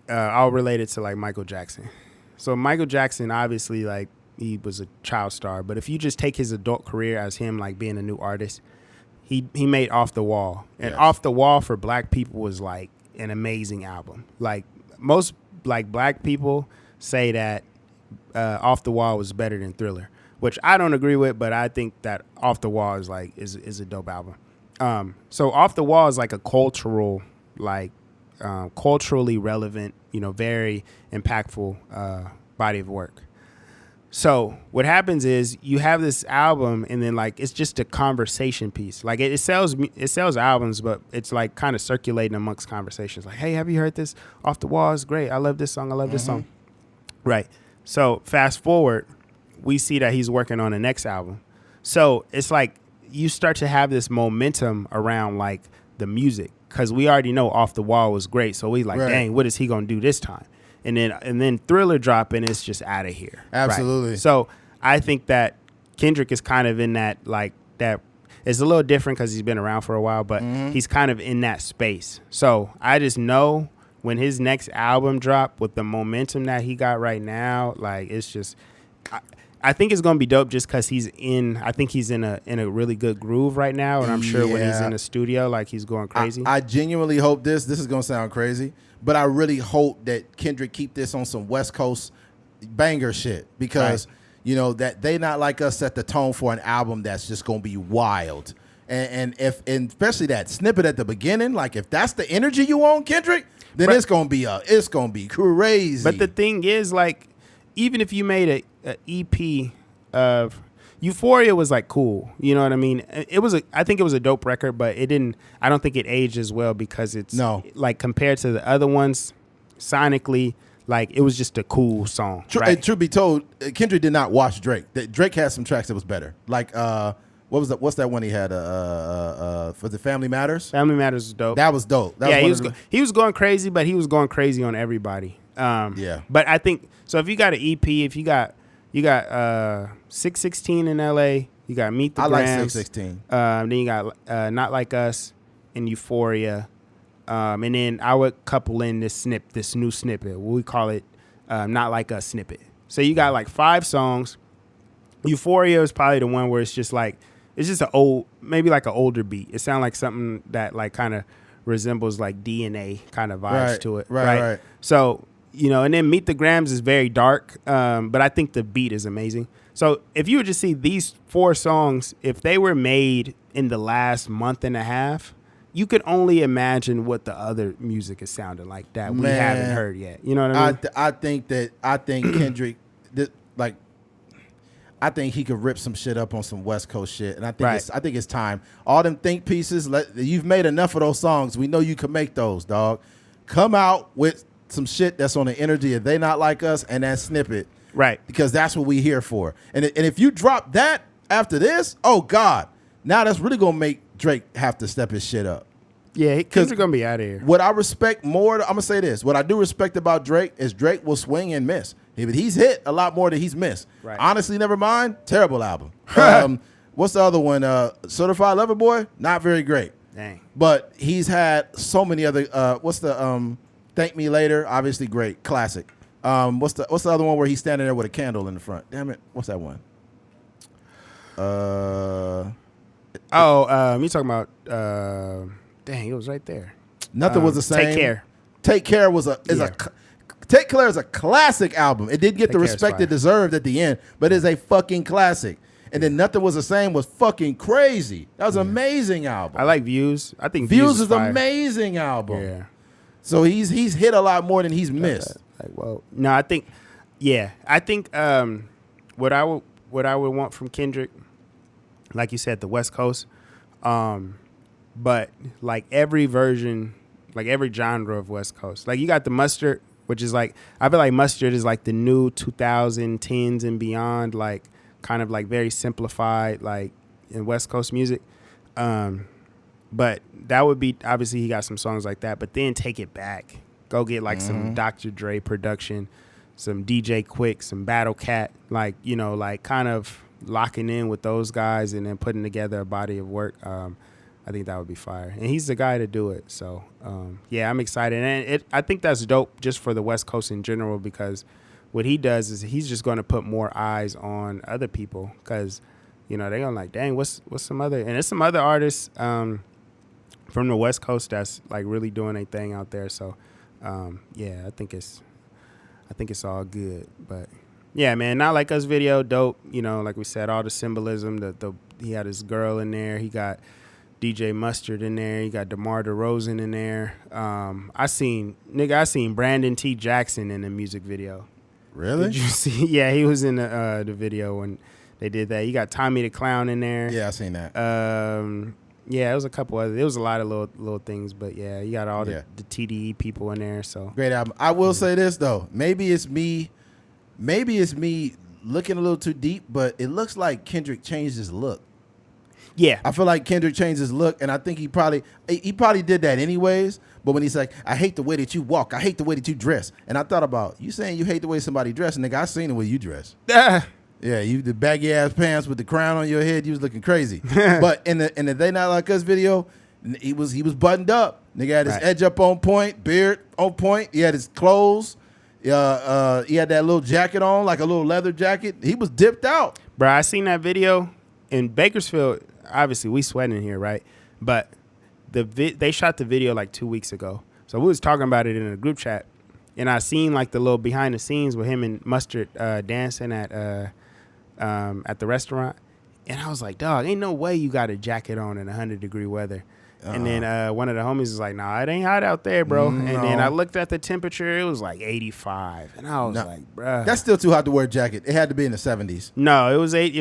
I'll relate it to like Michael Jackson. So Michael Jackson, obviously, like he was a child star, but if you just take his adult career as him like being a new artist, he made Off the Wall. And Off the Wall for black people was like an amazing album. Like most like black people say that Off the Wall was better than Thriller, which I don't agree with, but I think that Off the Wall is like is a dope album. So Off the Wall is like a cultural, like culturally relevant, very impactful body of work. So what happens is you have this album, and then like it's just a conversation piece. Like it sells albums, but it's like kind of circulating amongst conversations. Like, hey, have you heard this? Off the Wall is great. I love this song. I love this song. Right. So fast forward, we see that he's working on the next album. So it's like you start to have this momentum around like the music, because we already know Off the Wall was great. So we like, dang, what is he gonna do this time? And then Thriller drop, and it's just out of here. Absolutely. Right? So I think that Kendrick is kind of in that like that. It's a little different because he's been around for a while, but he's kind of in that space. So I just know when his next album drop with the momentum that he got right now, like it's just. I think it's gonna be dope just because I think he's in a really good groove right now, and I'm sure when he's in the studio, like he's going crazy. I genuinely hope this is gonna sound crazy, but I really hope that Kendrick keep this on some West Coast banger shit, because that They Not Like Us set the tone for an album that's just gonna be wild, and especially that snippet at the beginning, like if that's the energy you want, Kendrick, then it's gonna be crazy. But the thing is, like, even if you made a EP of Euphoria was like cool, you know what I mean? I think it was a dope record, but I don't think it aged as well because it's like compared to the other ones sonically, like it was just a cool song. Truth be told, Kendrick did not watch Drake. Drake had some tracks that was better. Like what's that one he had for the Family Matters? Family Matters was dope. That was dope. He was going crazy, but he was going crazy on everybody. But I think so. If you got an EP, if you got 616 in LA, you got Meet the Grams. I like 616. Then you got Not Like Us and Euphoria, and then I would couple in this new snippet. We call it Not Like Us snippet. So you got like 5 songs. Euphoria is probably the one where it's just like it's just maybe like an older beat. It sounds like something that like kind of resembles like DNA kind of vibes to it. Right. So. And then Meet the Grams is very dark, but I think the beat is amazing. So if you would just see these 4 songs, if they were made in the last month and a half, you could only imagine what the other music is sounding like that we haven't heard yet. You know what I mean? I think Kendrick, like, I think he could rip some shit up on some West Coast shit, and I think it's time. All them think pieces, you've made enough of those songs. We know you can make those, dog. Come out with some shit that's on the energy of They Not Like Us and that snippet, right? Because that's what we here for. And if you drop that after this, oh God, now that's really gonna make Drake have to step his shit up. Yeah, because gonna be out of here. What I respect more, I'm gonna say this. What I do respect about Drake is Drake will swing and miss. He's hit a lot more than he's missed. Right. Honestly, never mind. Terrible album. What's the other one? Certified Lover Boy? Not very great. Dang. But he's had so many other. What's the Thank Me Later? Obviously great, classic. What's the other one where he's standing there with a candle in the front? Damn it, what's that one? You talking about? Dang, it was right there. Nothing was the same. Take Care. Take Care Take Care is a classic album. It didn't get the respect it deserved at the end, but it's a fucking classic. And then Nothing Was the Same was fucking crazy. That was an amazing album. I like Views. I think Views is an amazing album. Yeah. So he's hit a lot more than he's missed. I think what I would want from Kendrick, like you said, the West Coast, but like every version, like every genre of West Coast. Like you got the Mustard, which is like, I feel like Mustard is like the new 2010s and beyond, like kind of like very simplified, like in West Coast music. But that would be, obviously he got some songs like that, but then take it back. Go get like some Dr. Dre production, some DJ Quick, some Battle Cat, like, you know, like kind of locking in with those guys and then putting together a body of work. I think that would be fire. And he's the guy to do it. So, yeah, I'm excited. And I think that's dope just for the West Coast in general, because what he does is he's just going to put more eyes on other people, because, you know, they're going to like, dang, what's some other – and there's some other artists from the West Coast that's, like, really doing a thing out there. So, yeah, I think it's all good. But, yeah, man, Not Like Us video, dope. You know, like we said, all the symbolism. He had his girl in there. He got – DJ Mustard in there. You got DeMar DeRozan in there. I seen Brandon T. Jackson in the music video. Really? Did you see? Yeah, he was in the video when they did that. You got Tommy the Clown in there. Yeah, I seen that. Yeah, it was a couple other. It was a lot of little things, but yeah, you got all the TDE people in there. So great album. I will say this though. Maybe it's me looking a little too deep, but it looks like Kendrick changed his look. Yeah, I feel like Kendrick changed his look, and I think he probably did that anyways. But when he's like, I hate the way that you walk, I hate the way that you dress, and I thought about you saying you hate the way somebody dressed, nigga. I seen the way you dress. Yeah, you the baggy ass pants with the crown on your head, you was looking crazy. But in the They Not Like Us video, he was buttoned up. Nigga had his edge up on point, beard on point. He had his clothes. He had that little jacket on, like a little leather jacket. He was dipped out. Bro, I seen that video in Bakersfield. Obviously, we sweating here, right? But they shot the video like 2 weeks ago. So we was talking about it in a group chat. And I seen like the little behind the scenes with him and Mustard dancing at the restaurant. And I was like, dog, ain't no way you got a jacket on in 100-degree weather. And then one of the homies was like, nah, it ain't hot out there, bro. And then I looked at the temperature. It was like 85. And I was like, bruh. That's still too hot to wear a jacket. It had to be in the 70s. No, it was in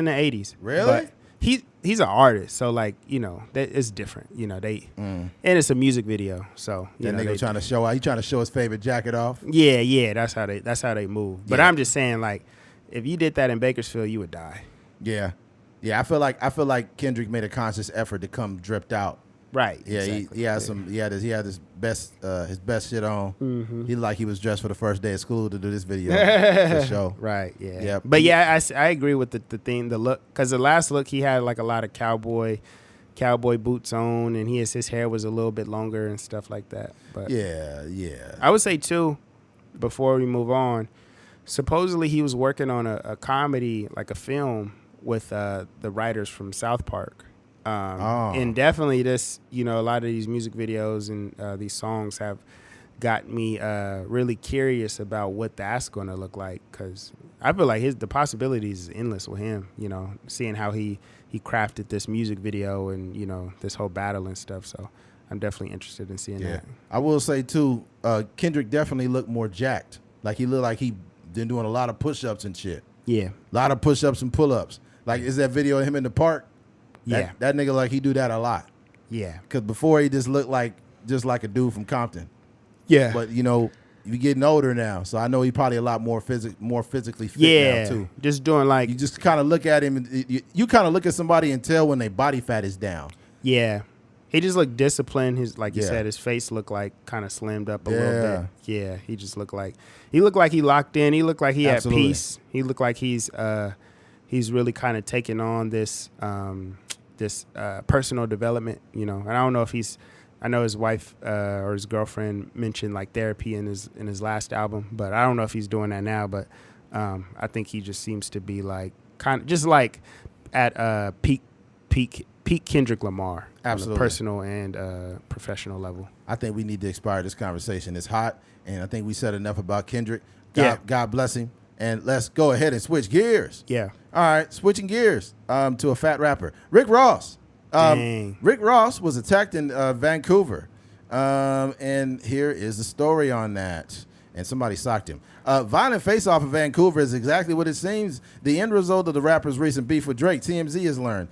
the 80s. Really? But he's an artist, so like, you know, it's different. You know, and it's a music video, so that nigga trying to show out. He trying to show his favorite jacket off. Yeah, that's how they move. But I'm just saying, like, if you did that in Bakersfield, you would die. Yeah. I feel like Kendrick made a conscious effort to come dripped out. Right. Yeah, exactly. He had his best shit on. Mm-hmm. He like he was dressed for the first day of school to do this video for show. Right. Yeah. Yep. But yeah, I agree with the look, because the last look he had like a lot of cowboy boots on, and his hair was a little bit longer and stuff like that. But yeah. I would say too, before we move on, supposedly he was working on a comedy, like a film with the writers from South Park. And definitely this, you know, a lot of these music videos and these songs have got me really curious about what that's going to look like, because I feel like the possibilities is endless with him, you know, seeing how he crafted this music video and, you know, this whole battle and stuff. So I'm definitely interested in seeing that. I will say too, Kendrick definitely looked more jacked. Like he looked like he been doing a lot of push-ups and shit. Yeah. A lot of push-ups and pull-ups. Like, is that video of him in the park? That nigga, like, he do that a lot. Yeah. Because before he just looked like a dude from Compton. Yeah. But, you know, you're getting older now, so I know he probably a lot more physically fit now, too. Just doing like... You just kind of look at him, and you kind of look at somebody and tell when their body fat is down. Yeah. He just looked disciplined. His, like you said, his face looked like kind of slimmed up a little bit. Yeah, he just looked like he locked in. He looked like he had peace. He looked like he's really kind of taking on this personal development, you know. And I don't know if I know his wife or his girlfriend mentioned like therapy in his last album, but I don't know if he's doing that now. But I think he just seems to be like kind of just like at peak Kendrick Lamar. Absolutely. On a personal and professional level. I think we need to expire this conversation. It's hot, and I think we said enough about Kendrick. God bless him. And let's go ahead and switch gears. Yeah. All right, switching gears to a fat rapper. Rick Ross. Rick Ross was attacked in Vancouver. And here is the story on that. And somebody socked him. Violent face-off in Vancouver is exactly what it seems. The end result of the rapper's recent beef with Drake, TMZ has learned.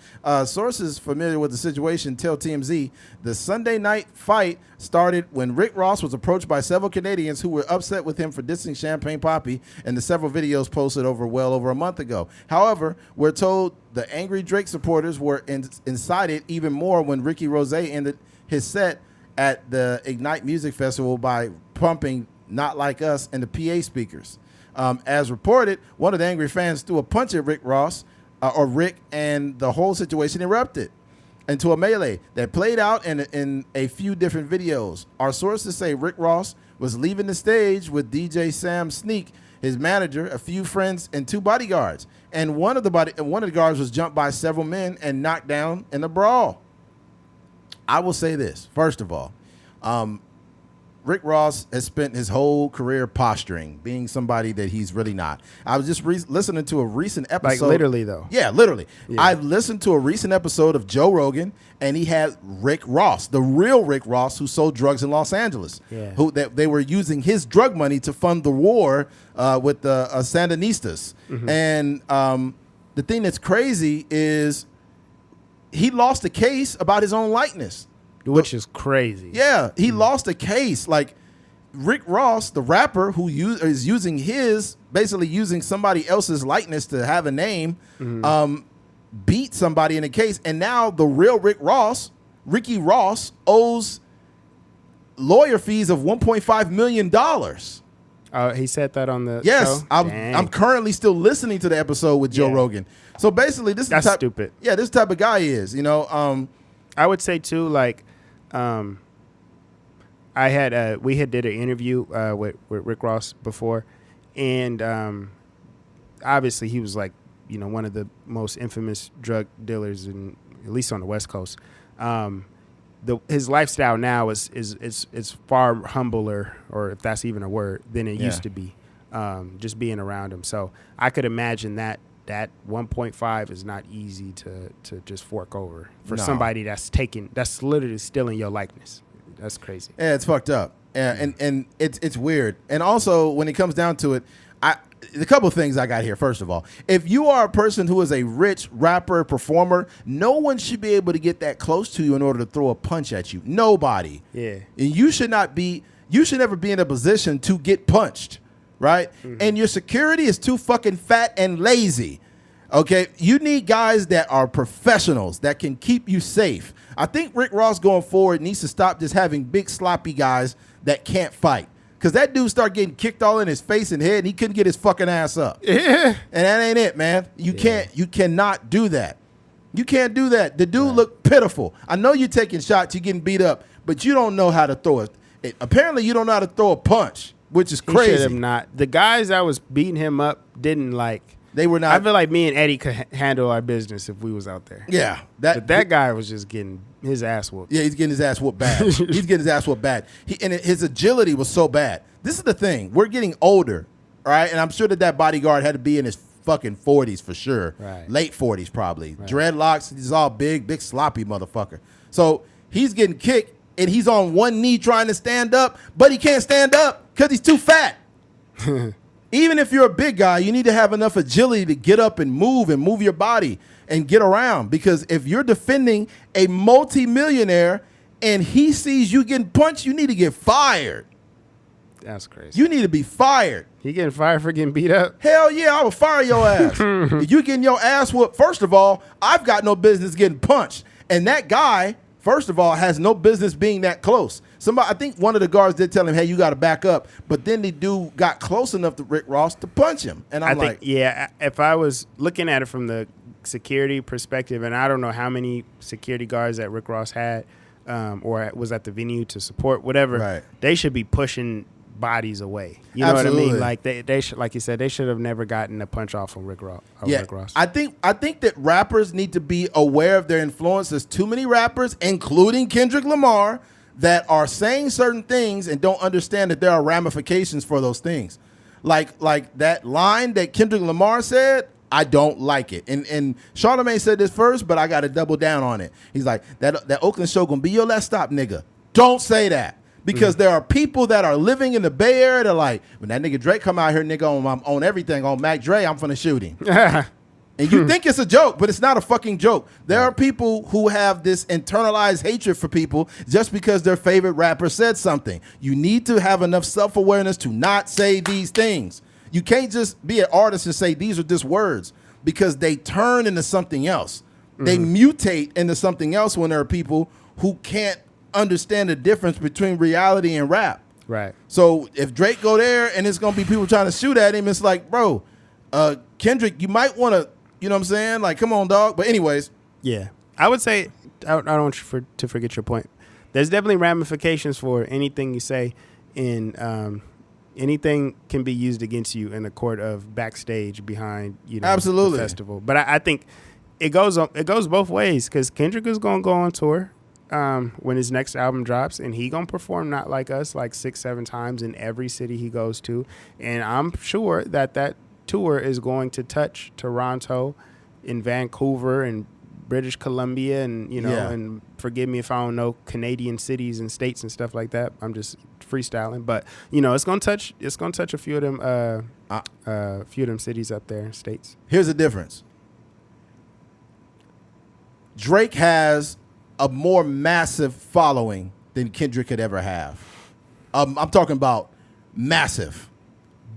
Sources familiar with the situation tell TMZ the Sunday night fight started when Rick Ross was approached by several Canadians who were upset with him for dissing Champagne Papi in the several videos posted well over a month ago. However, we're told the angry Drake supporters were incited even more when Ricky Rose ended his set at the Ignite Music Festival by pumping Not Like Us and the PA speakers. As reported, one of the angry fans threw a punch at Rick Ross, and the whole situation erupted into a melee that played out in a few different videos. Our sources say Rick Ross was leaving the stage with DJ Sam Sneak, his manager, a few friends, and two bodyguards. And one of the guards was jumped by several men and knocked down in a brawl. I will say this, first of all. Rick Ross has spent his whole career posturing, being somebody that he's really not. I was just listening to a recent episode. Like literally, though. Yeah, literally. Yeah. I listened to a recent episode of Joe Rogan, and he had Rick Ross, the real Rick Ross, who sold drugs in Los Angeles. Yeah. They were using his drug money to fund the war with the Sandinistas. Mm-hmm. And the thing that's crazy is he lost a case about his own likeness. Which is crazy. Yeah, he lost a case. Like Rick Ross, the rapper who is basically using somebody else's likeness to have a name, beat somebody in a case. And now the real Ricky Ross, owes lawyer fees of $1.5 million. He said that on the show? I'm currently still listening to the episode with Joe Rogan. So basically, this is stupid. Yeah, this type of guy he is, you know. I would say too, like, we had did an interview with Rick Ross before, and obviously he was like, you know, one of the most infamous drug dealers at least on the West Coast. His lifestyle now is far humbler, or if that's even a word, than it used to be. Just being around him, so I could imagine that 1.5 is not easy to just fork over for somebody that's literally stealing your likeness. That's crazy. Yeah, it's fucked up. And it's weird. And also, when it comes down to it, a couple of things I got here. First of all, if you are a person who is a rich rapper, performer, no one should be able to get that close to you in order to throw a punch at you. Nobody. Yeah. And you should never be in a position to get punched. Right? Mm-hmm. And your security is too fucking fat and lazy. Okay? You need guys that are professionals that can keep you safe. I think Rick Ross going forward needs to stop just having big sloppy guys that can't fight. Because that dude started getting kicked all in his face and head and he couldn't get his fucking ass up. Yeah. And that ain't it, man. You cannot do that. You can't do that. The dude looked pitiful. I know you're taking shots, you're getting beat up, but you don't know how to throw it. Apparently you don't know how to throw a punch. Which is crazy. He should have not. The guys that was beating him up didn't like. They were not. I feel like me and Eddie could handle our business if we was out there. Yeah, but that guy was just getting his ass whooped. Yeah, he's getting his ass whooped bad. He's getting his ass whooped bad. And his agility was so bad. This is the thing. We're getting older, all right? And I'm sure that bodyguard had to be in his fucking 40s for sure. Right. Late 40s probably. Right. Dreadlocks, he's all big sloppy motherfucker. So he's getting kicked and he's on one knee trying to stand up, but he can't stand up because he's too fat. Even if you're a big guy, you need to have enough agility to get up and move your body and get around. Because if you're defending a multi-millionaire and he sees you getting punched, you need to get fired. That's crazy. You need to be fired. He getting fired for getting beat up? Hell yeah, I will fire your ass. If you getting your ass whooped, first of all, I've got no business getting punched. And that guy, first of all, has no business being that close. I think one of the guards did tell him, hey, you got to back up. But then the dude got close enough to Rick Ross to punch him. And I'm like, yeah, if I was looking at it from the security perspective, and I don't know how many security guards that Rick Ross had or was at the venue to support, whatever, right. They should be pushing bodies away. You know Absolutely. what I mean? Like they should, like you said, they should have never gotten a punch off from Rick Ross. Rick Ross. I think that rappers need to be aware of their influence. There's too many rappers, including Kendrick Lamar, that are saying certain things and don't understand that there are ramifications for those things. Like that line that Kendrick Lamar said, I don't like it. And Charlamagne said this first, but I got to double down on it. He's like, that Oakland show gonna be your last stop, nigga. Don't say that. Because there are people that are living in the Bay Area that are like, when that nigga Drake come out here, nigga, on everything, on Mac Dre, I'm finna shoot him. And you think it's a joke, but it's not a fucking joke. There are people who have this internalized hatred for people just because their favorite rapper said something. You need to have enough self-awareness to not say these things. You can't just be an artist and say these are just words because they turn into something else. They mutate into something else when there are people who can't understand the difference between reality and rap. Right. So if Drake go there and it's gonna be people trying to shoot at him, it's like, bro, Kendrick, you might want to, you know what I'm saying? Like, come on, dog. But anyways, yeah, I would say I don't want you to forget your point. There's definitely ramifications for anything you say, and anything can be used against you in a court of backstage behind Absolutely. the festival. But I think it goes both ways because Kendrick is gonna go on tour. When his next album drops, and he gonna perform Not Like Us like 6-7 times in every city he goes to, and I'm sure that tour is going to touch Toronto, in Vancouver, and British Columbia, and and forgive me if I don't know Canadian cities and states and stuff like that. I'm just freestyling, but it's gonna touch a few of them cities up there, states. Here's the difference. Drake has a more massive following than Kendrick could ever have. I'm talking about massive.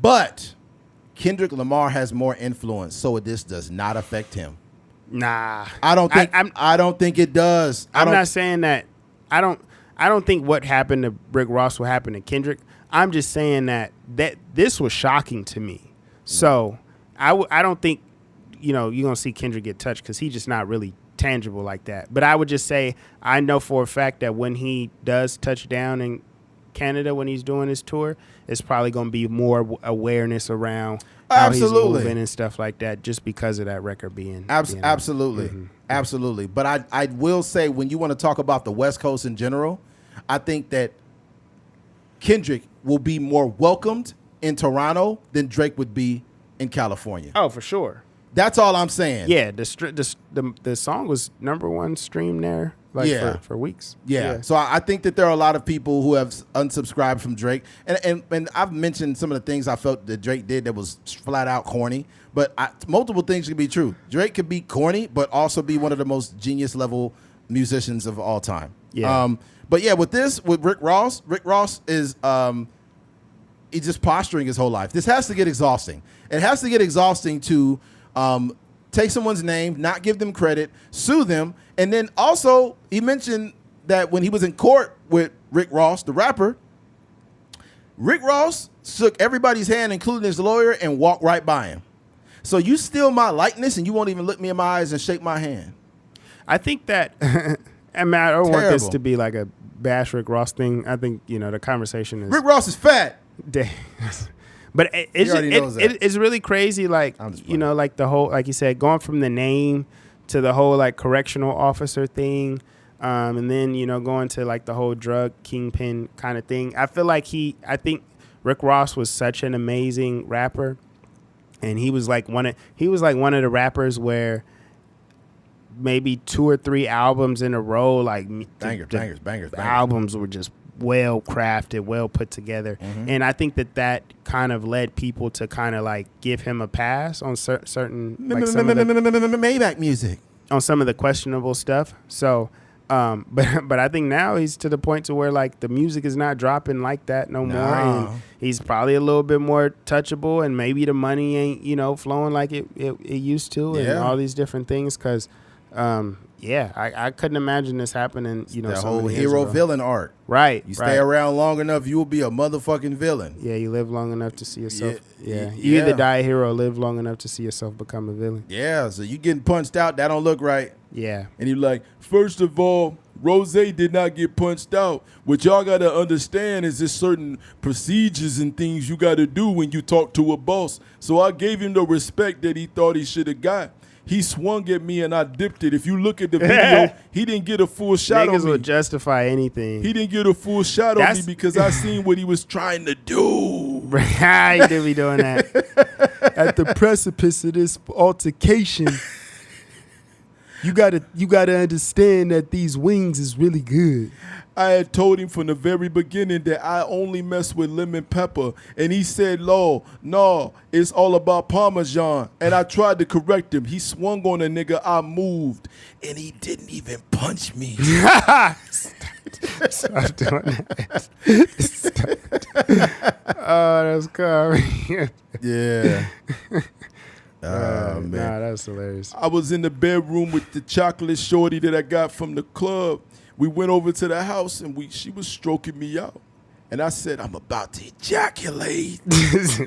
But Kendrick Lamar has more influence, so this does not affect him. Nah. I don't think it does. I'm not saying that. I don't think what happened to Rick Ross will happen to Kendrick. I'm just saying that this was shocking to me. So I don't think you're going to see Kendrick get touched because he's just not really tangible like that. But I would just say I know for a fact that when he does touch down in Canada when he's doing his tour, it's probably going to be more awareness around how he's moving and stuff like that just because of that record being absolutely. Absolutely. But I will say when you want to talk about the West Coast in general, I think that Kendrick will be more welcomed in Toronto than Drake would be in California. Oh, for sure. That's all I'm saying. Yeah, the song was #1 stream there for weeks. Yeah. So I think that there are a lot of people who have unsubscribed from Drake. And I've mentioned some of the things I felt that Drake did that was flat out corny. But multiple things could be true. Drake could be corny, but also be one of the most genius level musicians of all time. Yeah. But yeah, with Rick Ross is he's just posturing his whole life. This has to get exhausting. It has to get exhausting to take someone's name, not give them credit, sue them, and then also he mentioned that when he was in court with Rick Ross, the rapper, Rick Ross shook everybody's hand, including his lawyer, and walked right by him. So you steal my likeness and you won't even look me in my eyes and shake my hand. I think that, and Matt, I don't want this to be like a bash Rick Ross thing. I think, the conversation is... Rick Ross is fat. But it's really crazy, like, like the whole, like you said, going from the name to the whole, like, correctional officer thing, and then, going to, like, the whole drug kingpin kind of thing. I feel like I think Rick Ross was such an amazing rapper, and he was like one of the rappers where maybe 2 or 3 albums in a row, like bangers. Albums were just well crafted, well put together, and I think that kind of led people to kind of like give him a pass on certain like some of the Maybach music, on some of the questionable stuff. So, but I think now he's to the point to where like the music is not dropping like that no more, and he's probably a little bit more touchable, and maybe the money ain't flowing like it used to, and all these different things because. I couldn't imagine this happening. The whole hero villain art. Right. You stay around long enough, you will be a motherfucking villain. Yeah, you live long enough to see yourself. You either die a hero or live long enough to see yourself become a villain. Yeah, so you getting punched out, that don't look right. Yeah. And you're like, first of all, Rose did not get punched out. What y'all got to understand is there's certain procedures and things you got to do when you talk to a boss. So I gave him the respect that he thought he should have got. He swung at me and I dipped it. If you look at the video, he didn't get a full shot on me. Niggas will justify anything. He didn't get a full shot on me because I seen what he was trying to do. He did be doing that. At the precipice of this altercation, you gotta understand that these wings is really good. I had told him from the very beginning that I only mess with lemon pepper. And he said, no, it's all about Parmesan. And I tried to correct him. He swung on a nigga, I moved. And he didn't even punch me. Stop doing that. Oh, that's cool. Yeah. Man. Nah, that's hilarious. I was in the bedroom with the chocolate shorty that I got from the club. We went over to the house and she was stroking me out. And I said, I'm about to ejaculate. That's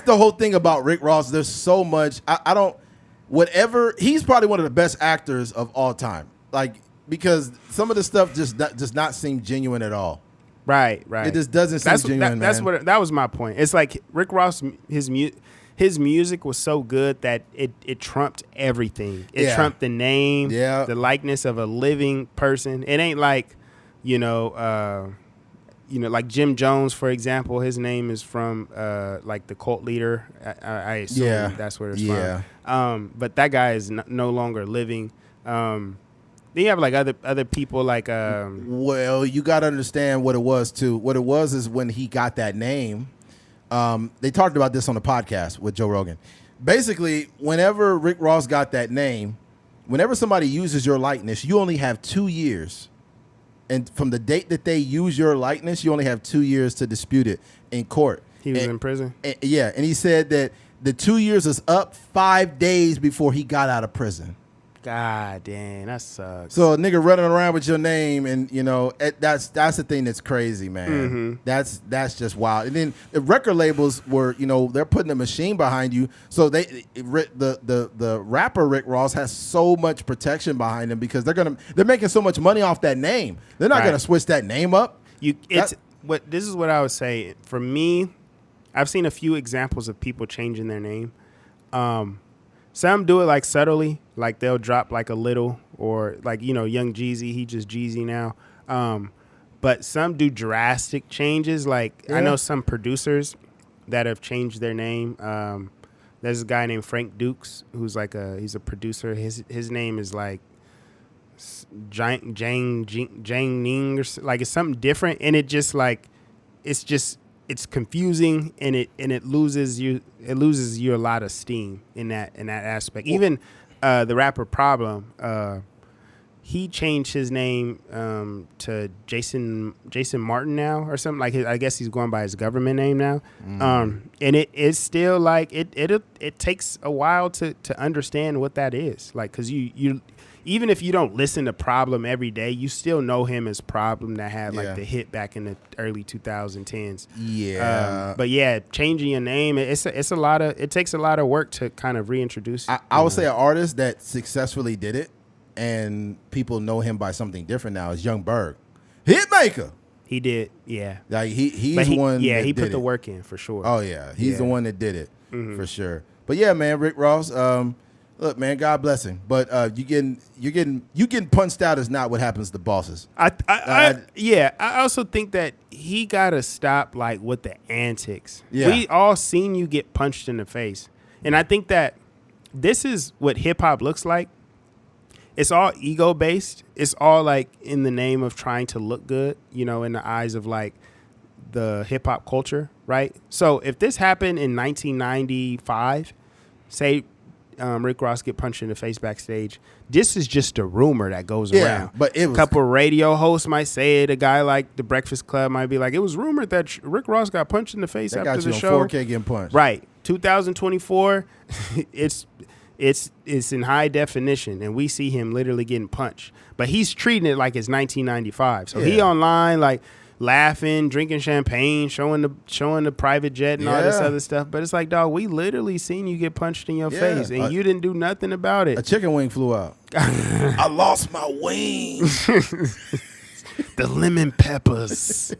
the whole thing about Rick Ross. There's so much. He's probably one of the best actors of all time. Like, because some of the stuff just does not seem genuine at all. Right. It just doesn't seem genuine, man. That was my point. It's like Rick Ross, his music was so good that it trumped everything. It trumped the name, the likeness of a living person. It ain't like, like Jim Jones, for example. His name is from like the cult leader. I assume that's where it's from. But that guy is no longer living. Then you have like other people like. Well, you got to understand what it was too. What it was is when he got that name. They talked about this on the podcast with Joe Rogan. Basically, whenever Rick Ross got that name, whenever somebody uses your likeness, you only have 2 years. And from the date that they use your likeness, you only have 2 years to dispute it in court. He was in prison? And he said that the 2 years is up 5 days before he got out of prison. God damn, that sucks. So a nigga running around with your name, and that's the thing that's crazy, man. Mm-hmm. That's just wild. And then the record labels were, they're putting a machine behind you. So the rapper Rick Ross has so much protection behind him because they're making so much money off that name. They're not gonna switch that name up. This is what I would say. For me, I've seen a few examples of people changing their name. Some do it like subtly, like they'll drop like a little, or like, Young Jeezy, he just Jeezy now. But some do drastic changes. Like I know some producers that have changed their name. There's a guy named Frank Dukes who's like he's a producer. His name is like Jang Ning, or like it's something different, and it just like it's confusing, and it loses you a lot of steam in that aspect. Even the rapper Problem, he changed his name to Jason Martin now or something. Like I guess he's going by his government name now. And it's still like it takes a while to understand what that is. Like, because you even if you don't listen to Problem every day, you still know him as Problem that had like the hit back in the early 2010s. Yeah. But yeah, changing your name, it takes a lot of work to kind of reintroduce. I would say an artist that successfully did it and people know him by something different now is Young Berg. Hitmaker. He did, yeah. Like he's one. Yeah, he put the work in for sure. Oh yeah, he's the one that did it for sure. But yeah, man, Rick Ross. Look, man, God bless him, but you getting punched out is not what happens to bosses. Yeah. I also think that he gotta stop like with the antics. Yeah. We all seen you get punched in the face, and I think that this is what hip hop looks like. It's all ego based. It's all like in the name of trying to look good, in the eyes of like the hip hop culture, right? So if this happened in 1995, say Rick Ross get punched in the face backstage, this is just a rumor that goes around. But it was a couple radio hosts might say it. A guy like the Breakfast Club might be like, it was rumored that Rick Ross got punched in the face that after got you the on show. 4K getting punched. Right. 2024, it's in high definition, and we see him literally getting punched. But he's treating it like it's 1995. So he online like laughing, drinking champagne, showing the private jet and all this other stuff. But it's like, dog, we literally seen you get punched in your face, and you didn't do nothing about it. A chicken wing flew out. I lost my wing. The lemon peppers.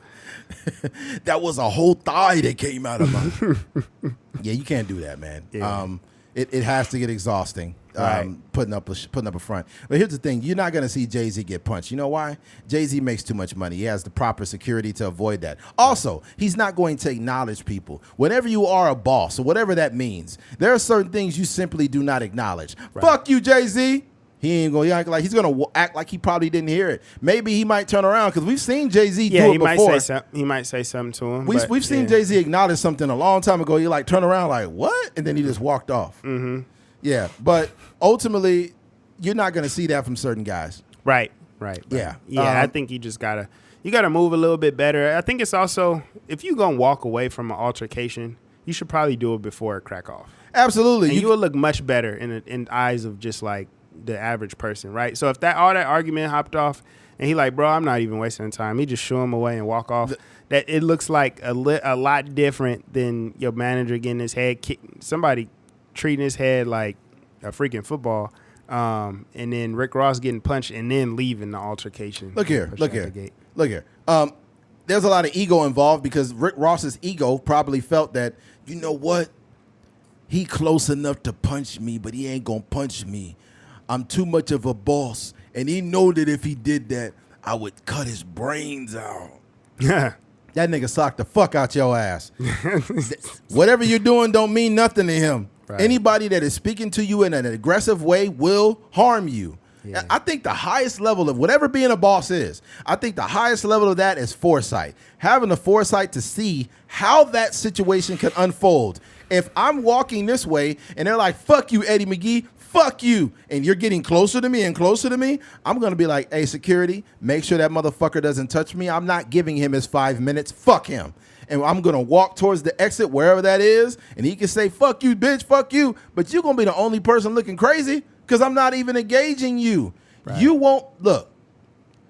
That was a whole thigh that came out of my. Yeah, you can't do that, man. Yeah. It has to get exhausting. Right. Putting up a front. But here's the thing: you're not going to see Jay-Z get punched. You know why? Jay-Z makes too much money. He has the proper security to avoid that. Also, he's not going to acknowledge people. Whenever you are a boss, or whatever that means, there are certain things you simply do not acknowledge. Right. Fuck you, Jay-Z. He's gonna act like he probably didn't hear it. Maybe he might turn around because we've seen Jay-Z do it before. He might say something to him. We've seen Jay-Z acknowledge something a long time ago. He like turn around like what, and then he just walked off. Mm-hmm. Yeah, but ultimately, you're not going to see that from certain guys. Right. Yeah. I think you just gotta move a little bit better. I think it's also, if you're gonna walk away from an altercation, you should probably do it before it crack off. Absolutely, and you will look much better in the eyes of just like the average person, right? So if all that argument hopped off, and he like, bro, I'm not even wasting time. He just shoo him away and walk off. That it looks like a lot different than your manager getting his head kicked. Somebody treating his head like a freaking football, and then Rick Ross getting punched and then leaving the altercation. Look here. There's a lot of ego involved because Rick Ross's ego probably felt that, you know what? He close enough to punch me, but he ain't gonna punch me. I'm too much of a boss, and he know that if he did that, I would cut his brains out. That nigga socked the fuck out your ass. Whatever you're doing don't mean nothing to him. Right. Anybody that is speaking to you in an aggressive way will harm you. Yeah. I think the highest level of whatever being a boss is, I think the highest level of that is foresight. Having the foresight to see how that situation could unfold. If I'm walking this way and they're like, fuck you, Eddie McGee, fuck you, and you're getting closer to me and closer to me, I'm going to be like, hey, security, make sure that motherfucker doesn't touch me. I'm not giving him his 5 minutes. Fuck him. And I'm going to walk towards the exit, wherever that is, and he can say, fuck you, bitch, fuck you. But you're going to be the only person looking crazy because I'm not even engaging you. Right. You won't, look,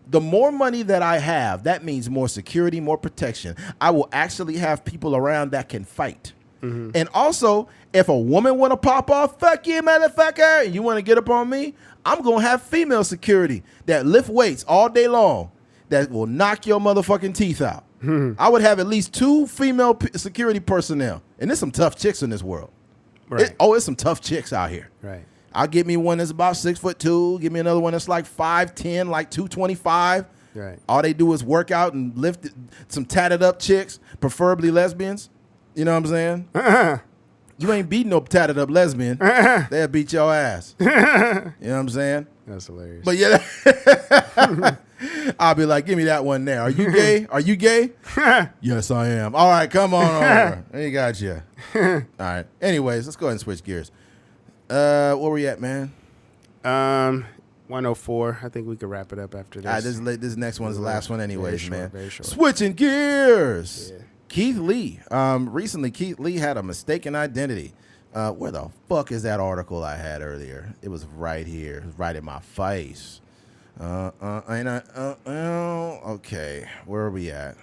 the more money that I have, that means more security, more protection. I will actually have people around that can fight. Mm-hmm. And also, if a woman want to pop off, fuck you, motherfucker, and you want to get up on me, I'm going to have female security that lift weights all day long that will knock your motherfucking teeth out. I would have at least 2 female security personnel. And there's some tough chicks in this world. Right. It's some tough chicks out here. Right. I'll get me one that's about 6'2". Give me another one that's like 5'10", like 225. Right. All they do is work out and lift some tatted up chicks, preferably lesbians. You know what I'm saying? You ain't beating no tatted up lesbian. They'll beat your ass. You know what I'm saying? That's hilarious. But yeah, I'll be like, give me that one there. Are you gay? Are you gay? Yes, I am. All right, come on over. There you got you. All right. Anyways, let's go ahead and switch gears. Where we at, man? 104. I think we could wrap it up after this. This next one is the last one anyways, short, man. Very short. Switching gears. Yeah. Keith Lee. Recently, Keith Lee had a mistaken identity. Where the fuck is that article I had earlier? It was right here. It was right in my face. Okay. Where are we at?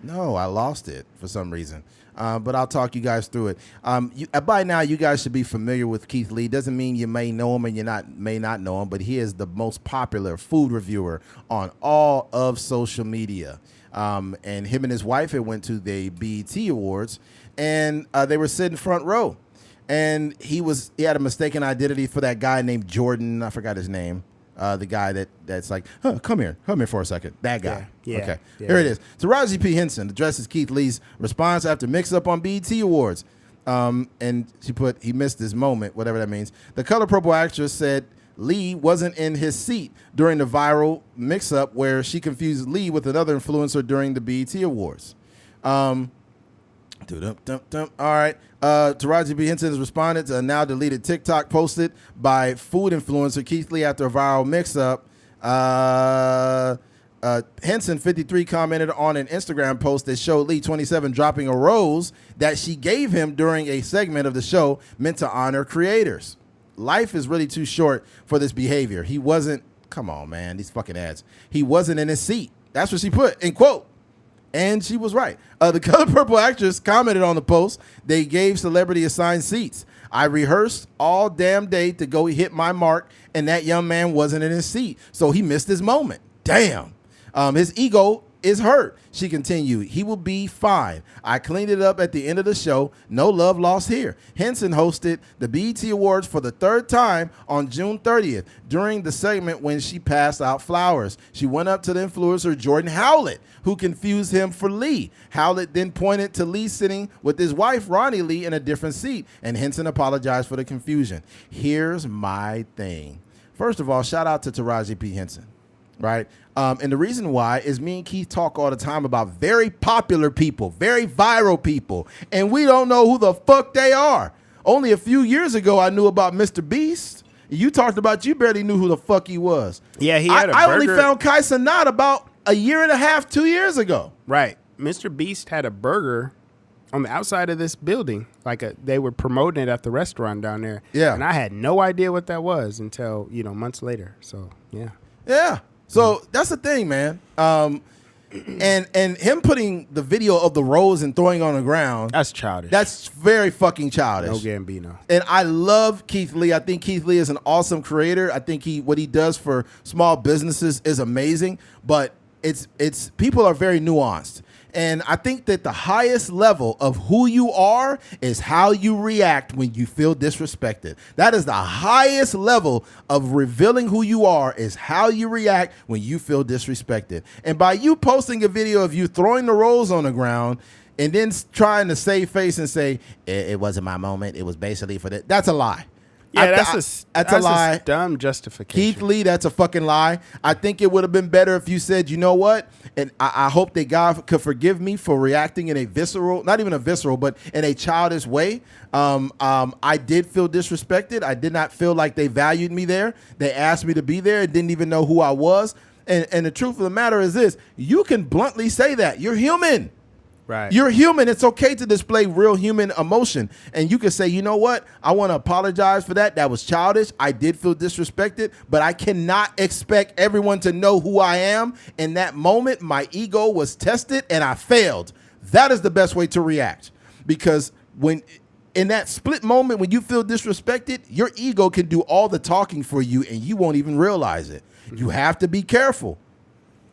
No, I lost it for some reason. But I'll talk you guys through it. By now, you guys should be familiar with Keith Lee. Doesn't mean you may know him and may not know him, but he is the most popular food reviewer on all of social media. And him and his wife had went to the BET Awards, and they were sitting front row. and he had a mistaken identity for that guy named Jordan. I forgot his name. The guy that's like, come here for a second. That guy. Yeah. Okay. Yeah. Here it is. Taraji P. Henson addresses Keith Lee's response after mix-up on BET Awards. And she put, he missed his moment, whatever that means. The Color Purple actress said Lee wasn't in his seat during the viral mix-up where she confused Lee with another influencer during the BET Awards. All right. Taraji B. Henson has responded to a now deleted TikTok posted by food influencer Keith Lee after a viral mix-up. Henson, 53, commented on an Instagram post that showed Lee, 27, dropping a rose that she gave him during a segment of the show meant to honor creators. Life is really too short for this behavior. He wasn't, come on, man, these fucking ads. He wasn't in his seat. That's what she put, in quote. And she was right. The Color Purple actress commented on the post. They gave celebrity assigned seats. I rehearsed all damn day to go hit my mark, and that young man wasn't in his seat, so he missed his moment. Damn. His ego is hurt. She continued, he will be fine. I cleaned it up at the end of the show. No love lost here. Henson hosted the BET Awards for the third time on June 30th during the segment when she passed out flowers. She went up to the influencer Jordan Howlett, who confused him for Lee. Howlett then pointed to Lee sitting with his wife, Ronnie Lee, in a different seat, and Henson apologized for the confusion. Here's my thing. First of all, shout out to Taraji P. Henson, right? And the reason why is me and Keith talk all the time about very popular people, very viral people, and we don't know who the fuck they are. Only a few years ago, I knew about Mr. Beast. You talked about you barely knew who the fuck he was. Yeah, he had a burger. I only found Kai Cenat about a year and a half, 2 years ago. Right. Mr. Beast had a burger on the outside of this building. They were promoting it at the restaurant down there. Yeah. And I had no idea what that was until, months later. So, yeah. Yeah. So that's the thing, man. And him putting the video of the rose and throwing on the ground. That's childish. That's very fucking childish. No Gambino. And I love Keith Lee. I think Keith Lee is an awesome creator. I think what he does for small businesses is amazing. But it's people are very nuanced. And I think that the highest level of who you are is how you react when you feel disrespected. That is the highest level of revealing who you are, is how you react when you feel disrespected. And by you posting a video of you throwing the rose on the ground and then trying to save face and say, it wasn't my moment, it was basically for that, that's a lie. Yeah, that's a lie. A dumb justification. Keith Lee, that's a fucking lie. I think it would have been better if you said, you know what? And I hope that God could forgive me for reacting in a visceral, not even a visceral, but in a childish way. I did feel disrespected. I did not feel like they valued me there. They asked me to be there and didn't even know who I was. And the truth of the matter is this: you can bluntly say that. You're human. Right. You're human. It's okay to display real human emotion. And you can say, you know what? I want to apologize for that. That was childish. I did feel disrespected, but I cannot expect everyone to know who I am. In that moment, my ego was tested and I failed. That is the best way to react. Because when in that split moment, when you feel disrespected, your ego can do all the talking for you and you won't even realize it. You have to be careful.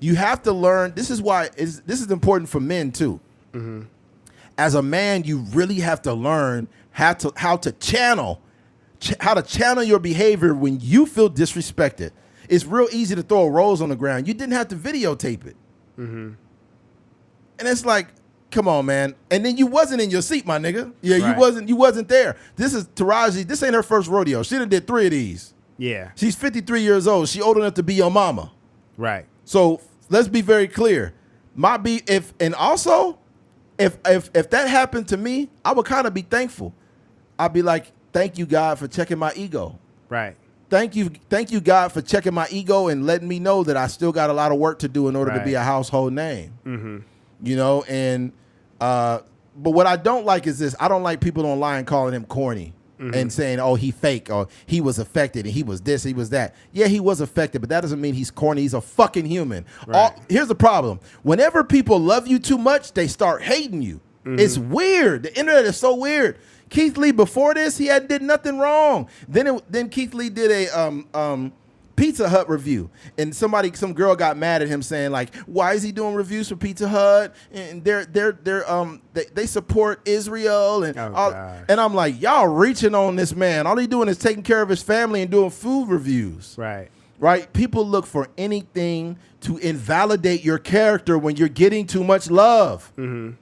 You have to learn. This is why this is important for men too. Mm-hmm. As a man, you really have to learn how to channel your behavior when you feel disrespected. It's real easy to throw a rose on the ground. You didn't have to videotape it. Mm-hmm. And it's like, come on, man. And then you wasn't in your seat, my nigga. Yeah, right. You wasn't there. This is Taraji. This ain't her first rodeo. She done did 3 of these. Yeah. She's 53 years old. She old enough to be your mama. Right. So let's be very clear. If that happened to me, I would kind of be thankful. I'd be like, thank you, God, for checking my ego. Right. Thank you, God, for checking my ego and letting me know that I still got a lot of work to do in order to be a household name. Mm-hmm. And but what I don't like is this. I don't like people online calling him corny. Mm-hmm. And saying, oh, he fake, or he was affected, and he was this, he was that. Yeah, he was affected, but that doesn't mean he's corny. He's a fucking human. Right. Here's the problem. Whenever people love you too much, they start hating you. Mm-hmm. It's weird. The internet is so weird. Keith Lee, before this, he did nothing wrong. Then Keith Lee did Pizza Hut review, and some girl got mad at him saying like, why is he doing reviews for Pizza Hut? And they support Israel and and I'm like, y'all reaching on this man. All he doing is taking care of his family and doing food reviews. Right? People look for anything to invalidate your character when you're getting too much love. Mm-hmm.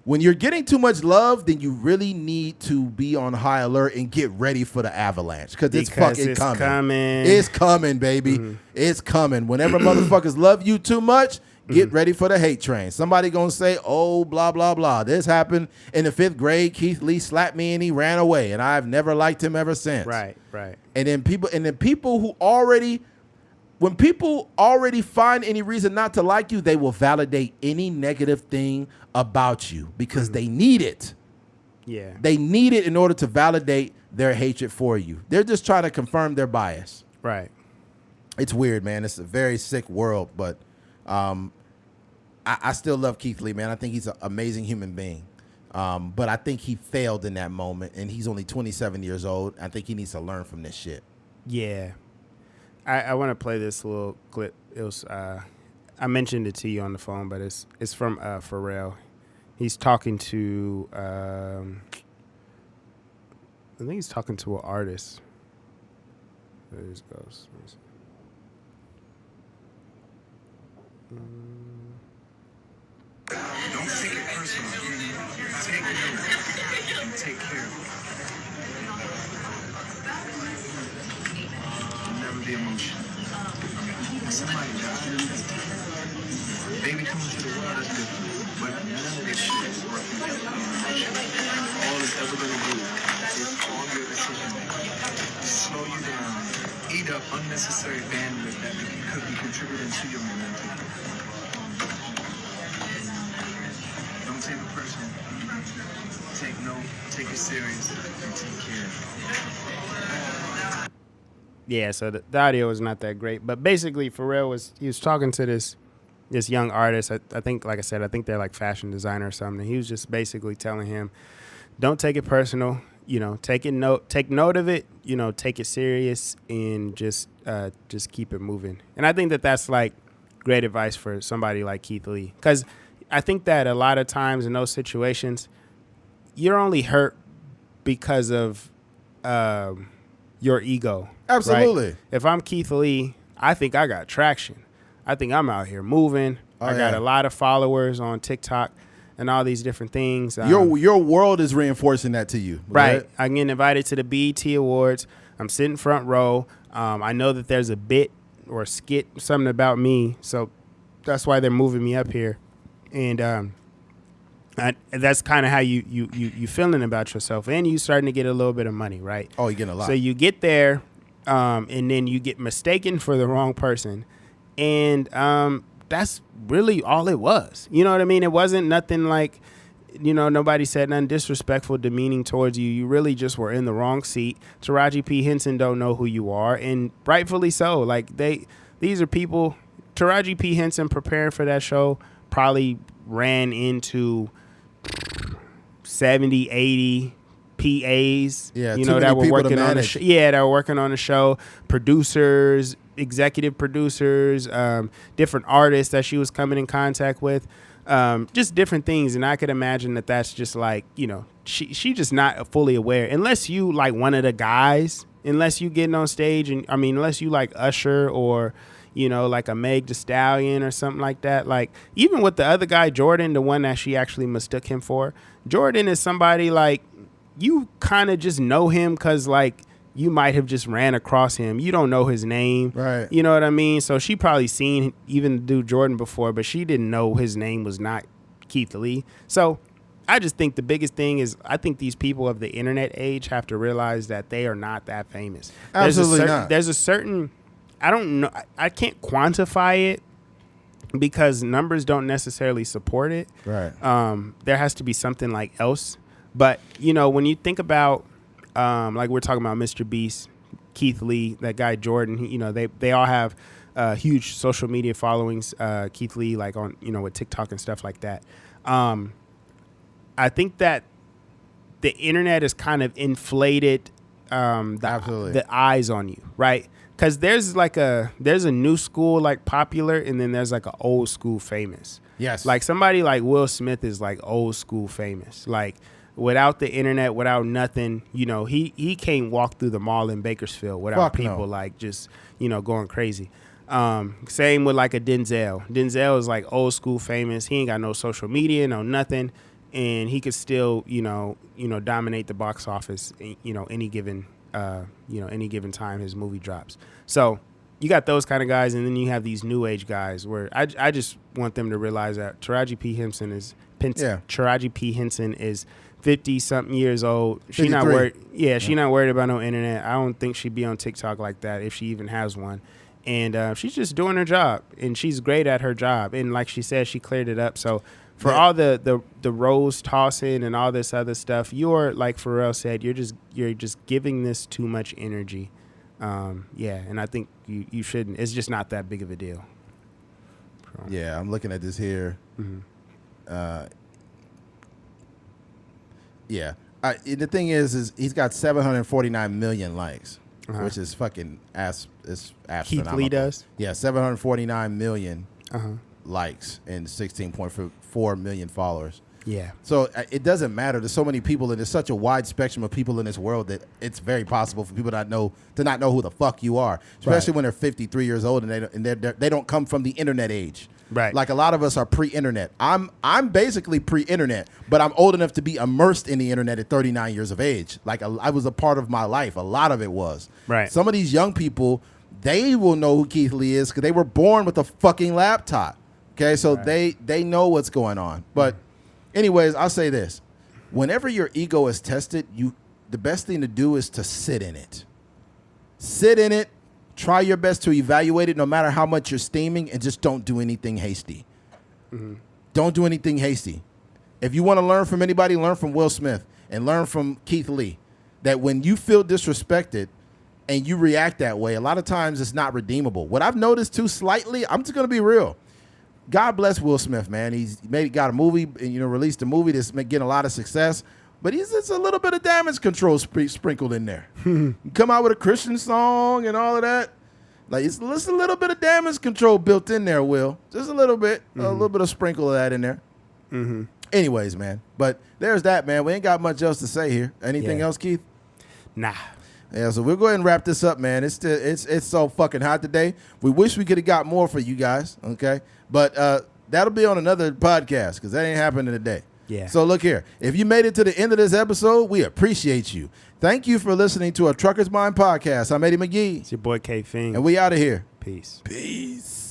When you're getting too much love, then you really need to be on high alert and get ready for the avalanche because it's fucking coming. It's coming, baby. Mm-hmm. It's coming. Whenever motherfuckers love you too much, get ready for the hate train. Somebody gonna say, oh, blah, blah, blah. This happened in the 5th grade. Keith Lee slapped me and he ran away, and I've never liked him ever since. Right. And then people who already... When people already find any reason not to like you, they will validate any negative thing about you because they need it. Yeah. They need it in order to validate their hatred for you. They're just trying to confirm their bias. Right. It's weird, man. It's a very sick world, but I still love Keith Lee, man. I think he's an amazing human being. But I think he failed in that moment, and he's only 27 years old. I think he needs to learn from this shit. Yeah. I want to play this little clip. It was I mentioned it to you on the phone, but it's from Pharrell. He's talking to I think he's talking to an artist. There this goes. Don't take it personal. Take it and take care of it. Never be emotional. When somebody dies, baby coming to the world is good, but none of this shit is worth being emotional. All it's ever gonna do is calm your decision making, slow you down, eat up unnecessary bandwidth that could be contributing to your momentum. Don't take it personal. Take note, take it serious, and take care. Yeah, so the audio was not that great, but basically Pharrell was talking to this young artist. I think, like I said, I think they're like fashion designer or something. He was just basically telling him, don't take it personal. Take note of it. Take it serious and just keep it moving. And I think that that's like great advice for somebody like Keith Lee, because I think that a lot of times in those situations, you're only hurt because of your ego. Absolutely. Right? If I'm Keith Lee, I think I got traction. I think I'm out here moving. I got a lot of followers on TikTok and all these different things. Your world is reinforcing that to you. Right. I'm getting invited to the BET Awards. I'm sitting front row. I know that there's a bit or a skit, something about me. So that's why they're moving me up here. And that's kind of how you feeling about yourself. And you starting to get a little bit of money, right? Oh, you're getting a lot. So you get there, and then you get mistaken for the wrong person. And that's really all it was. You know what I mean? It wasn't nothing like, nobody said nothing disrespectful, demeaning towards you. You really just were in the wrong seat. Taraji P. Henson don't know who you are, and rightfully so. Like, these are people, Taraji P. Henson preparing for that show probably ran into 70, 80 PAs, that were working on the show. Yeah, that were working on the show. Producers, executive producers, different artists that she was coming in contact with, just different things. And I could imagine that that's just like, she just not fully aware, unless you like one of the guys, unless you getting on stage and unless you like Usher or like a Meg Thee Stallion or something like that. Like, even with the other guy, Jordan, the one that she actually mistook him for, Jordan is somebody like you kind of just know him because like you might have just ran across him. You don't know his name. Right. You know what I mean? So she probably seen even the dude Jordan before, but she didn't know his name was not Keith Lee. So I just think the biggest thing is I think these people of the internet age have to realize that they are not that famous. Absolutely not. There's a certain... I don't know. I can't quantify it because numbers don't necessarily support it. Right. There has to be something like else. But, when you think about, like we're talking about Mr. Beast, Keith Lee, that guy Jordan, they all have huge social media followings. Keith Lee, like on, with TikTok and stuff like that. I think that the internet is kind of inflated Absolutely. the eyes on you, right? Because there's a new school like popular, and then there's like an old school famous. Yes. Like somebody like Will Smith is like old school famous. Like without the internet, without nothing, he can't walk through the mall in Bakersfield without people like just, going crazy. Same with like a Denzel. Denzel is like old school famous. He ain't got no social media, no nothing. And he could still, dominate the box office, any given time his movie drops. So you got those kind of guys, and then you have these new age guys where I just want them to realize that Taraji P. Henson is 50-something years old. She not 53. worried. Yeah, she not worried about no internet. I don't think she'd be on TikTok like that if she even has one. And she's just doing her job, and she's great at her job. And like she said, she cleared it up. So for all the rose tossing and all this other stuff, you're like Pharrell said, you're just giving this too much energy. And I think you shouldn't. It's just not that big of a deal. So. Yeah, I'm looking at this here. Mm-hmm. The thing is he's got 749 million likes, which is fucking it's astronomical. Keith Lee does? Yeah, 749 million likes and 16.4 million followers. Yeah. So it doesn't matter. There's so many people, and there's such a wide spectrum of people in this world that it's very possible for people to not know who the fuck you are, especially when they're 53 years old and they don't come from the internet age. Right. Like a lot of us are pre-internet. I'm basically pre-internet, but I'm old enough to be immersed in the internet at 39 years of age. Like I was a part of my life. A lot of it was. Right. Some of these young people, they will know who Keith Lee is because they were born with a fucking laptop. Okay, so they know what's going on. But anyways, I'll say this. Whenever your ego is tested, the best thing to do is to sit in it. Sit in it. Try your best to evaluate it no matter how much you're steaming, and just don't do anything hasty. Mm-hmm. Don't do anything hasty. If you want to learn from anybody, learn from Will Smith and learn from Keith Lee. That when you feel disrespected and you react that way, a lot of times it's not redeemable. What I've noticed too slightly, I'm just going to be real. God bless Will Smith, man. He's got a movie and released a movie that's getting a lot of success, but it's a little bit of damage control sprinkled in there. You come out with a Christian song and all of that, like it's a little bit of damage control built in there. Will, just a little bit of sprinkle of that in there. Mm-hmm. Anyways, man, but there's that, man. We ain't got much else to say here. Anything else, Keith? Nah. Yeah, so we'll go ahead and wrap this up, man. It's so fucking hot today. We wish we could have got more for you guys, okay? But that'll be on another podcast because that ain't happening today. Yeah. So look here. If you made it to the end of this episode, we appreciate you. Thank you for listening to a Trucker's Mind podcast. I'm Eddie McGee. It's your boy K Fing. And we out of here. Peace. Peace.